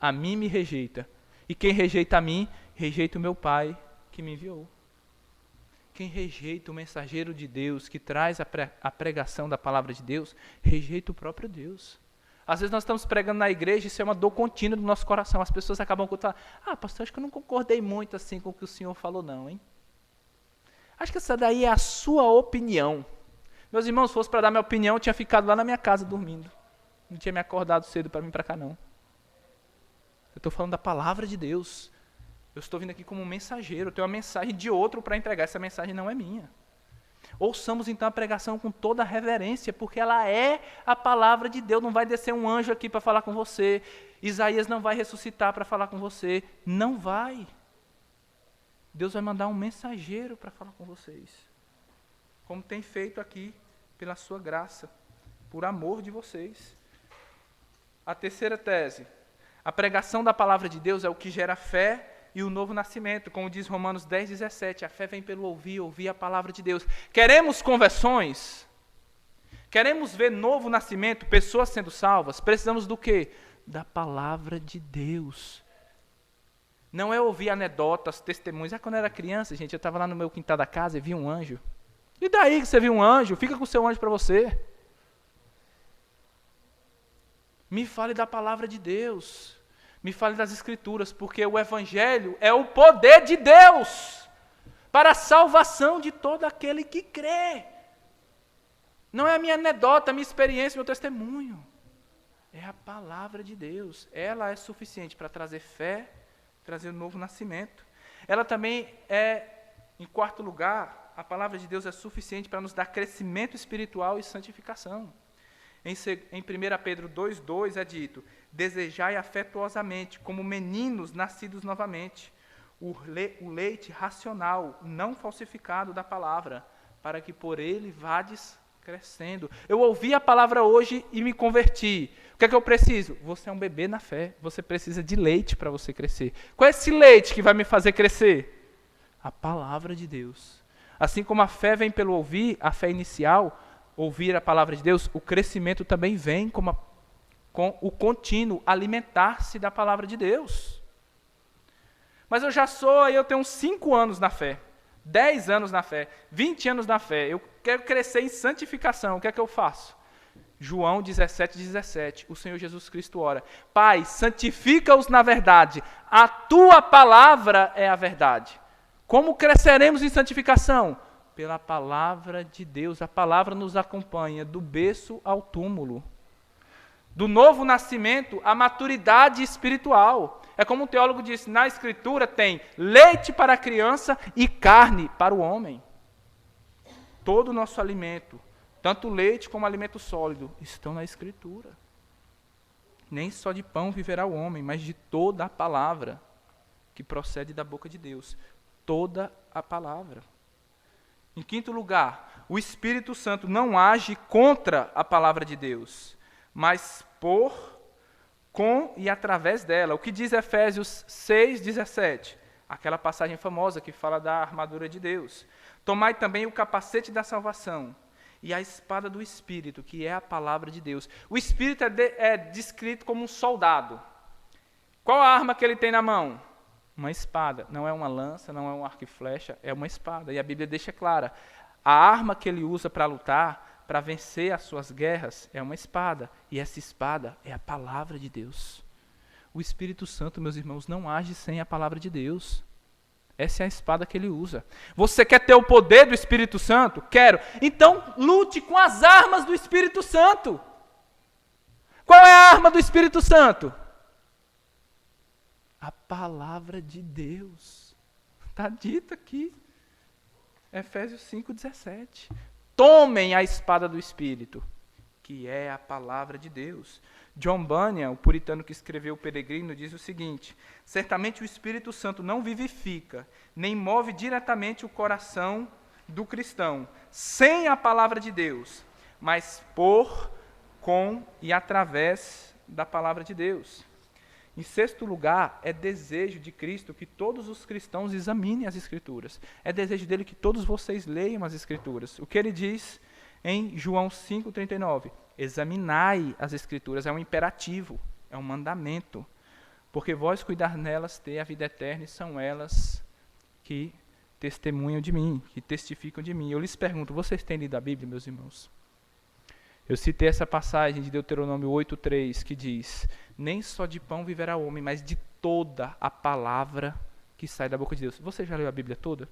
S1: a mim me rejeita. E quem rejeita a mim, rejeita o meu Pai que me enviou. Quem rejeita o mensageiro de Deus, que traz a pregação da palavra de Deus, rejeita o próprio Deus. Às vezes nós estamos pregando na igreja, isso é uma dor contínua do nosso coração. As pessoas acabam falando, pastor, acho que eu não concordei muito assim com o que o senhor falou não, hein? Acho que essa daí é a sua opinião. Meus irmãos, se fosse para dar minha opinião, eu tinha ficado lá na minha casa dormindo. Não tinha me acordado cedo para vir para cá não. Eu estou falando da palavra de Deus. Eu estou vindo aqui como um mensageiro, eu tenho uma mensagem de outro para entregar, essa mensagem não é minha. Ouçamos então a pregação com toda a reverência, porque ela é a palavra de Deus, não vai descer um anjo aqui para falar com você, Isaías não vai ressuscitar para falar com você, não vai. Deus vai mandar um mensageiro para falar com vocês, como tem feito aqui, pela sua graça, por amor de vocês. A terceira tese, a pregação da palavra de Deus é o que gera fé e o novo nascimento, como diz Romanos 10:17, a fé vem pelo ouvir a palavra de Deus. Queremos conversões? Queremos ver novo nascimento, pessoas sendo salvas? Precisamos do quê? Da palavra de Deus. Não é ouvir anedotas, testemunhos. Quando eu era criança, gente, eu estava lá no meu quintal da casa e vi um anjo. E daí que você viu um anjo? Fica com o seu anjo para você. Me fale da palavra de Deus. Me fale das Escrituras, porque o Evangelho é o poder de Deus para a salvação de todo aquele que crê. Não é a minha anedota, a minha experiência, meu testemunho. É a palavra de Deus. Ela é suficiente para trazer fé, trazer um novo nascimento. Ela também é, em quarto lugar, a palavra de Deus é suficiente para nos dar crescimento espiritual e santificação. Em 1 Pedro 2,2 é dito: desejai afetuosamente, como meninos nascidos novamente, o leite racional, não falsificado da palavra, para que por ele vades crescendo. Eu ouvi a palavra hoje e me converti. O que é que eu preciso? Você é um bebê na fé. Você precisa de leite para você crescer. Qual é esse leite que vai me fazer crescer? A palavra de Deus. Assim como a fé vem pelo ouvir, a fé inicial, ouvir a palavra de Deus, o crescimento também vem com o contínuo alimentar-se da palavra de Deus. Mas eu tenho uns 5 anos na fé, 10 anos na fé, 20 anos na fé. Eu quero crescer em santificação. O que é que eu faço? João 17:17, o Senhor Jesus Cristo ora: Pai, santifica-os na verdade, a tua palavra é a verdade. Como cresceremos em santificação? Pela palavra de Deus. A palavra nos acompanha do berço ao túmulo. Do novo nascimento à maturidade espiritual. É como um teólogo disse, na Escritura tem leite para a criança e carne para o homem. Todo o nosso alimento, tanto leite como alimento sólido, estão na Escritura. Nem só de pão viverá o homem, mas de toda a palavra que procede da boca de Deus. Toda a palavra. Em quinto lugar, o Espírito Santo não age contra a palavra de Deus, mas com e através dela. O que diz Efésios 6:17? Aquela passagem famosa que fala da armadura de Deus. Tomai também o capacete da salvação e a espada do Espírito, que é a palavra de Deus. O Espírito é descrito como um soldado. Qual a arma que ele tem na mão? Uma espada. Não é uma lança, não é um arco e flecha, é uma espada. E a Bíblia deixa clara, a arma que ele usa para lutar, para vencer as suas guerras, é uma espada. E essa espada é a palavra de Deus. O Espírito Santo, meus irmãos, não age sem a palavra de Deus. Essa é a espada que ele usa. Você quer ter o poder do Espírito Santo? Quero. Então, lute com as armas do Espírito Santo. Qual é a arma do Espírito Santo? A palavra de Deus. Está dito aqui. Efésios 5:17. Tomem a espada do Espírito, que é a palavra de Deus. John Bunyan, o puritano que escreveu O Peregrino, diz o seguinte: certamente o Espírito Santo não vivifica, nem move diretamente o coração do cristão, sem a palavra de Deus, mas por, com e através da palavra de Deus. Em sexto lugar, é desejo de Cristo que todos os cristãos examinem as Escrituras. É desejo dele que todos vocês leiam as Escrituras. O que ele diz em João 5:39? Examinai as Escrituras, é um imperativo, é um mandamento. Porque vós cuidar nelas, ter a vida eterna, e são elas que testemunham de mim, que testificam de mim. Eu lhes pergunto, vocês têm lido a Bíblia, meus irmãos? Eu citei essa passagem de Deuteronômio 8:3, que diz: nem só de pão viverá o homem, mas de toda a palavra que sai da boca de Deus. Você já leu a Bíblia toda?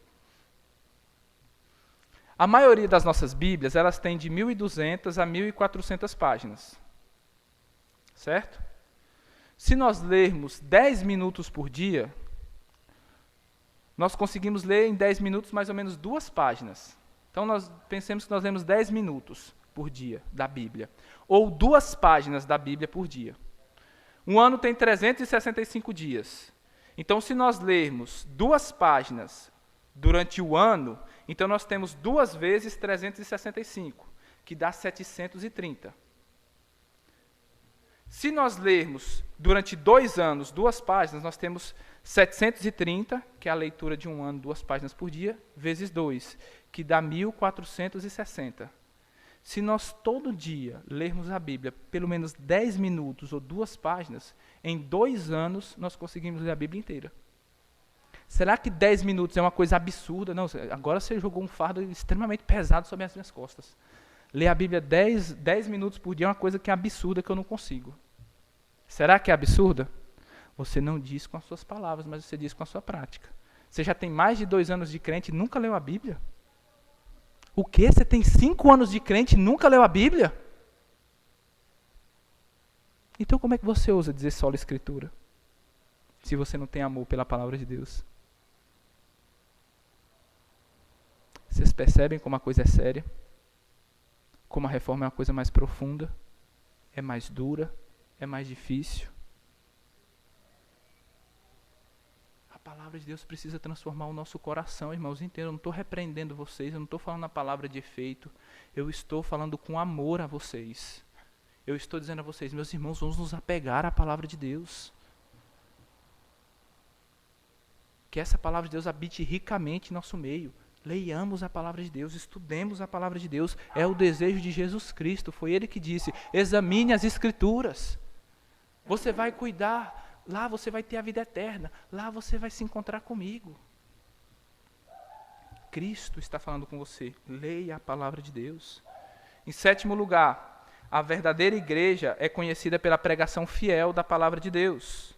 S1: A maioria das nossas Bíblias, elas têm de 1.200 a 1.400 páginas. Certo? Se nós lermos 10 minutos por dia, nós conseguimos ler em 10 minutos mais ou menos 2 páginas. Então, nós pensemos que nós lemos 10 minutos por dia da Bíblia, ou 2 páginas da Bíblia por dia. Um ano tem 365 dias. Então, se nós lermos 2 páginas durante o ano, então nós temos 2 vezes 365, que dá 730. Se nós lermos durante 2 anos 2 páginas, nós temos 730, que é a leitura de um ano, 2 páginas por dia, vezes 2, que dá 1.460. Se nós todo dia lermos a Bíblia pelo menos 10 minutos ou 2 páginas, em 2 anos nós conseguimos ler a Bíblia inteira. Será que 10 minutos é uma coisa absurda? Não, agora você jogou um fardo extremamente pesado sobre as minhas costas. Ler a Bíblia 10 minutos por dia é uma coisa que é absurda, que eu não consigo. Será que é absurda? Você não diz com as suas palavras, mas você diz com a sua prática. Você já tem mais de 2 anos de crente e nunca leu a Bíblia? O quê? Você tem 5 anos de crente e nunca leu a Bíblia? Então como é que você ousa dizer sola Escritura? Se você não tem amor pela palavra de Deus. Vocês percebem como a coisa é séria? Como a reforma é uma coisa mais profunda? É mais dura? É mais difícil? A palavra de Deus precisa transformar o nosso coração, irmãos. Entendam, eu não estou repreendendo vocês, eu não estou falando a palavra de efeito. Eu estou falando com amor a vocês. Eu estou dizendo a vocês, meus irmãos, vamos nos apegar à palavra de Deus. Que essa palavra de Deus habite ricamente em nosso meio. Leiamos a palavra de Deus, estudemos a palavra de Deus. É o desejo de Jesus Cristo. Foi Ele que disse, examine as Escrituras. Você vai cuidar, lá você vai ter a vida eterna. Lá você vai se encontrar comigo. Cristo está falando com você. Leia a palavra de Deus. Em 7º lugar, a verdadeira igreja é conhecida pela pregação fiel da palavra de Deus.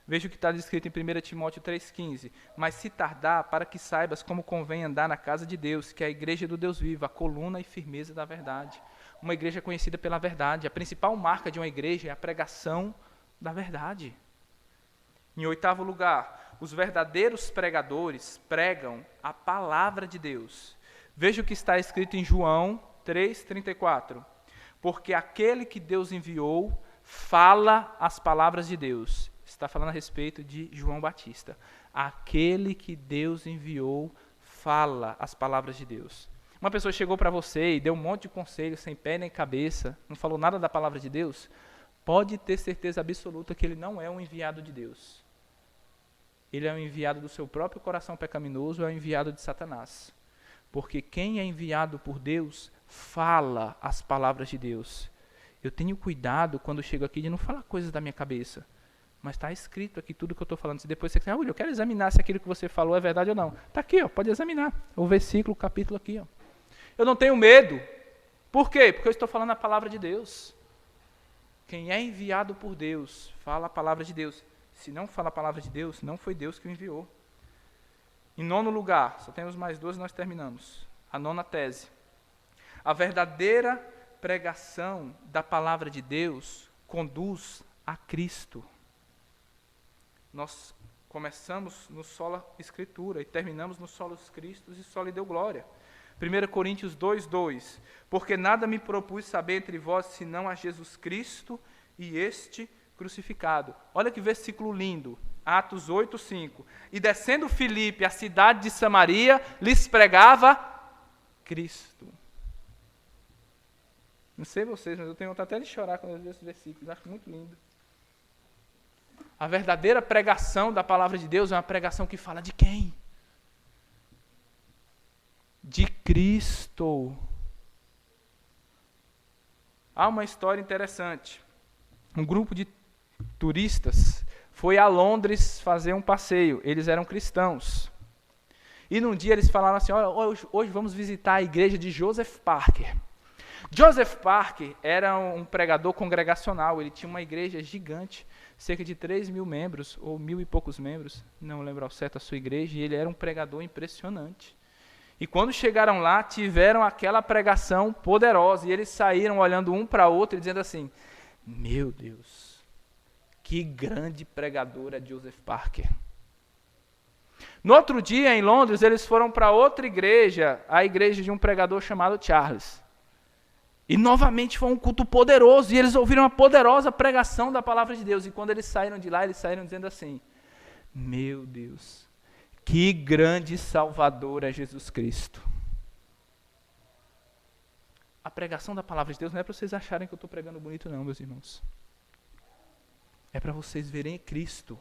S1: Veja o que está descrito em 1 Timóteo 3,15. Mas se tardar, para que saibas como convém andar na casa de Deus, que é a igreja do Deus vivo, a coluna e firmeza da verdade. Uma igreja conhecida pela verdade. A principal marca de uma igreja é a pregação da verdade. Em 8º lugar, os verdadeiros pregadores pregam a palavra de Deus. Veja o que está escrito em João 3,34. Porque aquele que Deus enviou fala as palavras de Deus. Está falando a respeito de João Batista. Aquele que Deus enviou fala as palavras de Deus. Uma pessoa chegou para você e deu um monte de conselhos sem pé nem cabeça, não falou nada da palavra de Deus, pode ter certeza absoluta que ele não é um enviado de Deus. Ele é um enviado do seu próprio coração pecaminoso, é um enviado de Satanás. Porque quem é enviado por Deus fala as palavras de Deus. Eu tenho cuidado quando chego aqui de não falar coisas da minha cabeça. Mas está escrito aqui tudo que eu estou falando. Se depois você quiser, eu quero examinar se aquilo que você falou é verdade ou não. Está aqui, ó, pode examinar. O versículo, o capítulo aqui. Ó. Eu não tenho medo. Por quê? Porque eu estou falando a palavra de Deus. Quem é enviado por Deus, fala a palavra de Deus. Se não fala a palavra de Deus, não foi Deus que o enviou. Em 9º lugar, só temos mais 2 e nós terminamos. A 9ª tese. A verdadeira pregação da palavra de Deus conduz a Cristo. Nós começamos no sola Escritura e terminamos no solos Cristo e só lhe deu glória. 1 Coríntios 2:2. Porque nada me propus saber entre vós, senão a Jesus Cristo e este crucificado. Olha que versículo lindo. Atos 8:5. E descendo Filipe, a cidade de Samaria, lhes pregava Cristo. Não sei vocês, mas eu tenho vontade até de chorar quando eu vejo esse versículo. Eu acho muito lindo. A verdadeira pregação da palavra de Deus é uma pregação que fala de quem? De Cristo. Há uma história interessante. Um grupo de turistas foi a Londres fazer um passeio. Eles eram cristãos. E num dia eles falaram assim, hoje vamos visitar a igreja de Joseph Parker. Joseph Parker era um pregador congregacional. Ele tinha uma igreja gigante, cerca de 3.000 membros, ou 1.000 e poucos membros, não lembro ao certo a sua igreja, e ele era um pregador impressionante. E quando chegaram lá, tiveram aquela pregação poderosa, e eles saíram olhando um para o outro e dizendo assim, meu Deus, que grande pregador é Joseph Parker. No outro dia, em Londres, eles foram para outra igreja, a igreja de um pregador chamado Charles. E novamente foi um culto poderoso, e eles ouviram uma poderosa pregação da palavra de Deus. E quando eles saíram de lá, eles saíram dizendo assim, meu Deus, que grande Salvador é Jesus Cristo. A pregação da palavra de Deus não é para vocês acharem que eu estou pregando bonito não, meus irmãos. É para vocês verem Cristo.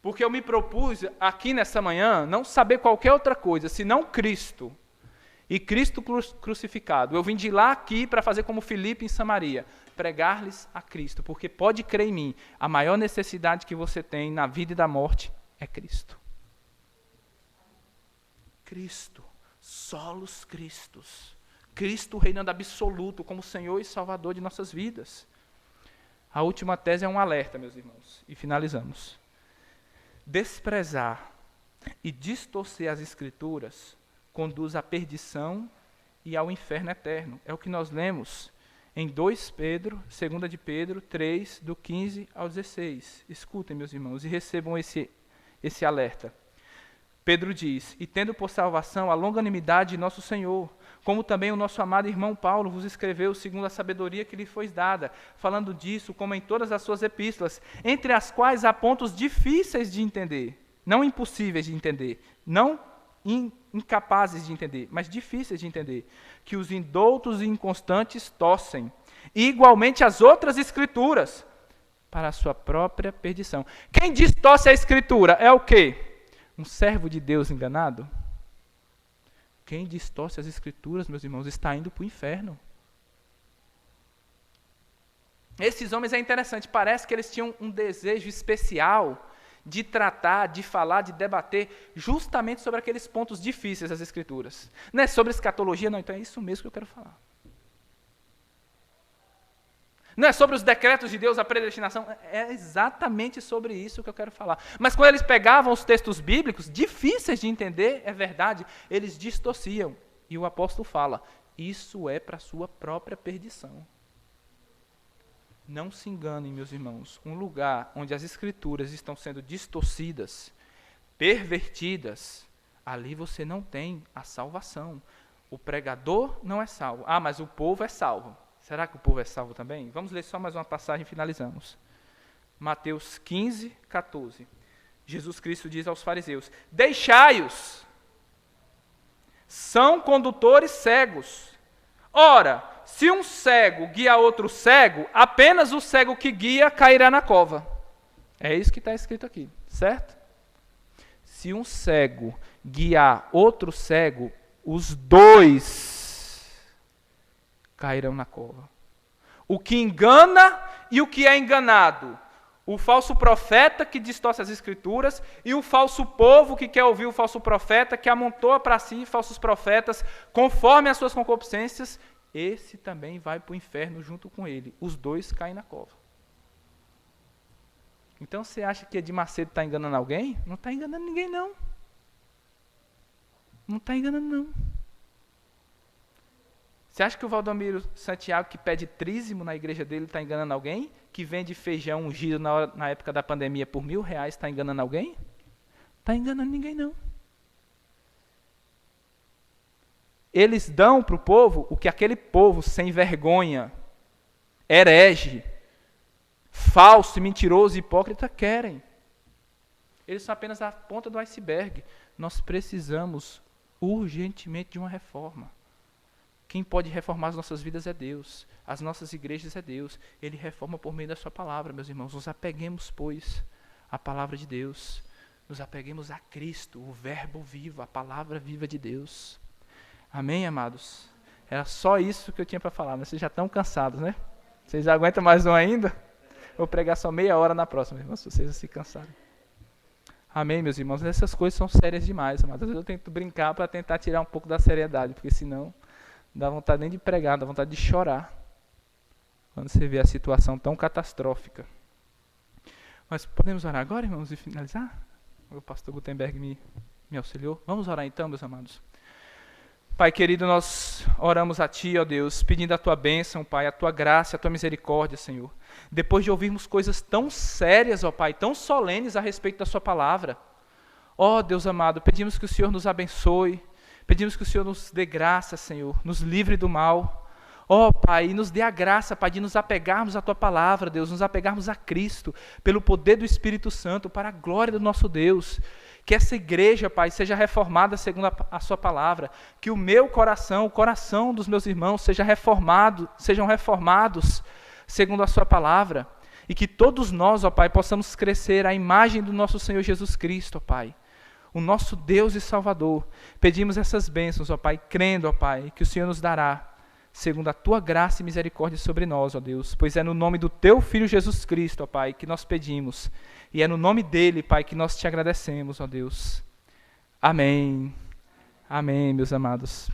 S1: Porque eu me propus aqui nessa manhã não saber qualquer outra coisa, senão Cristo. E Cristo crucificado. Eu vim de lá aqui para fazer como Filipe em Samaria, pregar-lhes a Cristo, porque pode crer em mim, a maior necessidade que você tem na vida e da morte é Cristo. Cristo, solos Cristos. Cristo reinando absoluto como Senhor e Salvador de nossas vidas. A última tese é um alerta, meus irmãos, e finalizamos. Desprezar e distorcer as Escrituras conduz à perdição e ao inferno eterno. É o que nós lemos em 2 de Pedro 3, do 15 ao 16. Escutem, meus irmãos, e recebam esse alerta. Pedro diz: e tendo por salvação a longanimidade de nosso Senhor, como também o nosso amado irmão Paulo vos escreveu segundo a sabedoria que lhe foi dada, falando disso como em todas as suas epístolas, entre as quais há pontos difíceis de entender, não impossíveis de entender, não incapazes de entender, mas difíceis de entender, que os indoutos e inconstantes torcem, e igualmente as outras Escrituras, para a sua própria perdição. Quem distorce a Escritura é o quê? Um servo de Deus enganado? Quem distorce as Escrituras, meus irmãos, está indo para o inferno. Esses homens é interessante, parece que eles tinham um desejo especial de tratar, de falar, de debater justamente sobre aqueles pontos difíceis das Escrituras. Não é sobre escatologia, não, então é isso mesmo que eu quero falar. Não é sobre os decretos de Deus, a predestinação, é exatamente sobre isso que eu quero falar. Mas quando eles pegavam os textos bíblicos, difíceis de entender, é verdade, eles distorciam. E o apóstolo fala, isso é para a sua própria perdição. Não se enganem, meus irmãos, um lugar onde as Escrituras estão sendo distorcidas, pervertidas, ali você não tem a salvação. O pregador não é salvo. Ah, mas o povo é salvo. Será que o povo é salvo também? Vamos ler só mais uma passagem e finalizamos. Mateus 15, 14. Jesus Cristo diz aos fariseus: deixai-os, são condutores cegos. Ora, se um cego guia outro cego, apenas o cego que guia cairá na cova. É isso que está escrito aqui, certo? Se um cego guiar outro cego, os dois cairão na cova. O que engana e o que é enganado. O falso profeta que distorce as Escrituras e o falso povo que quer ouvir o falso profeta, que amontoa para si falsos profetas conforme as suas concupiscências, esse também vai para o inferno junto com ele. Os dois caem na cova. Então você acha que Edir Macedo está enganando alguém? Não está enganando ninguém, não. Não está enganando, não. Você acha que o Valdomiro Santiago, que pede trízimo na igreja dele, está enganando alguém? Que vende feijão ungido na época da pandemia por R$1.000, está enganando alguém? Está enganando ninguém, não. Eles dão para o povo o que aquele povo sem vergonha, herege, falso, mentiroso e hipócrita querem. Eles são apenas a ponta do iceberg. Nós precisamos urgentemente de uma reforma. Quem pode reformar as nossas vidas é Deus. As nossas igrejas é Deus. Ele reforma por meio da sua palavra, meus irmãos. Nos apeguemos, pois, à palavra de Deus. Nos apeguemos a Cristo, o verbo vivo, a palavra viva de Deus. Amém, amados? Era só isso que eu tinha para falar, mas vocês já estão cansados, né? Vocês aguentam mais um ainda? Vou pregar só meia hora na próxima, irmãos, se vocês se cansarem. Amém, meus irmãos? Essas coisas são sérias demais, amados. Às vezes eu tento brincar para tentar tirar um pouco da seriedade, porque senão não dá vontade nem de pregar, dá vontade de chorar quando você vê a situação tão catastrófica. Mas podemos orar agora, irmãos, e finalizar? O pastor Gutenberg me auxiliou. Vamos orar então, meus amados. Pai querido, nós oramos a Ti, ó Deus, pedindo a Tua bênção, Pai, a Tua graça, a Tua misericórdia, Senhor. Depois de ouvirmos coisas tão sérias, ó Pai, tão solenes a respeito da Sua palavra, ó Deus amado, pedimos que o Senhor nos abençoe, pedimos que o Senhor nos dê graça, Senhor, nos livre do mal. Ó Pai, e nos dê a graça, Pai, de nos apegarmos à Tua palavra, Deus, nos apegarmos a Cristo, pelo poder do Espírito Santo, para a glória do nosso Deus. Que essa igreja, Pai, seja reformada segundo a Sua palavra. Que o meu coração, o coração dos meus irmãos sejam reformados segundo a Sua palavra. E que todos nós, ó Pai, possamos crescer à imagem do nosso Senhor Jesus Cristo, ó Pai. O nosso Deus e Salvador. Pedimos essas bênçãos, ó Pai, crendo, ó Pai, que o Senhor nos dará, segundo a Tua graça e misericórdia sobre nós, ó Deus. Pois é no nome do Teu Filho Jesus Cristo, ó Pai, que nós pedimos. E é no nome dele, Pai, que nós Te agradecemos, ó Deus. Amém. Amém, meus amados.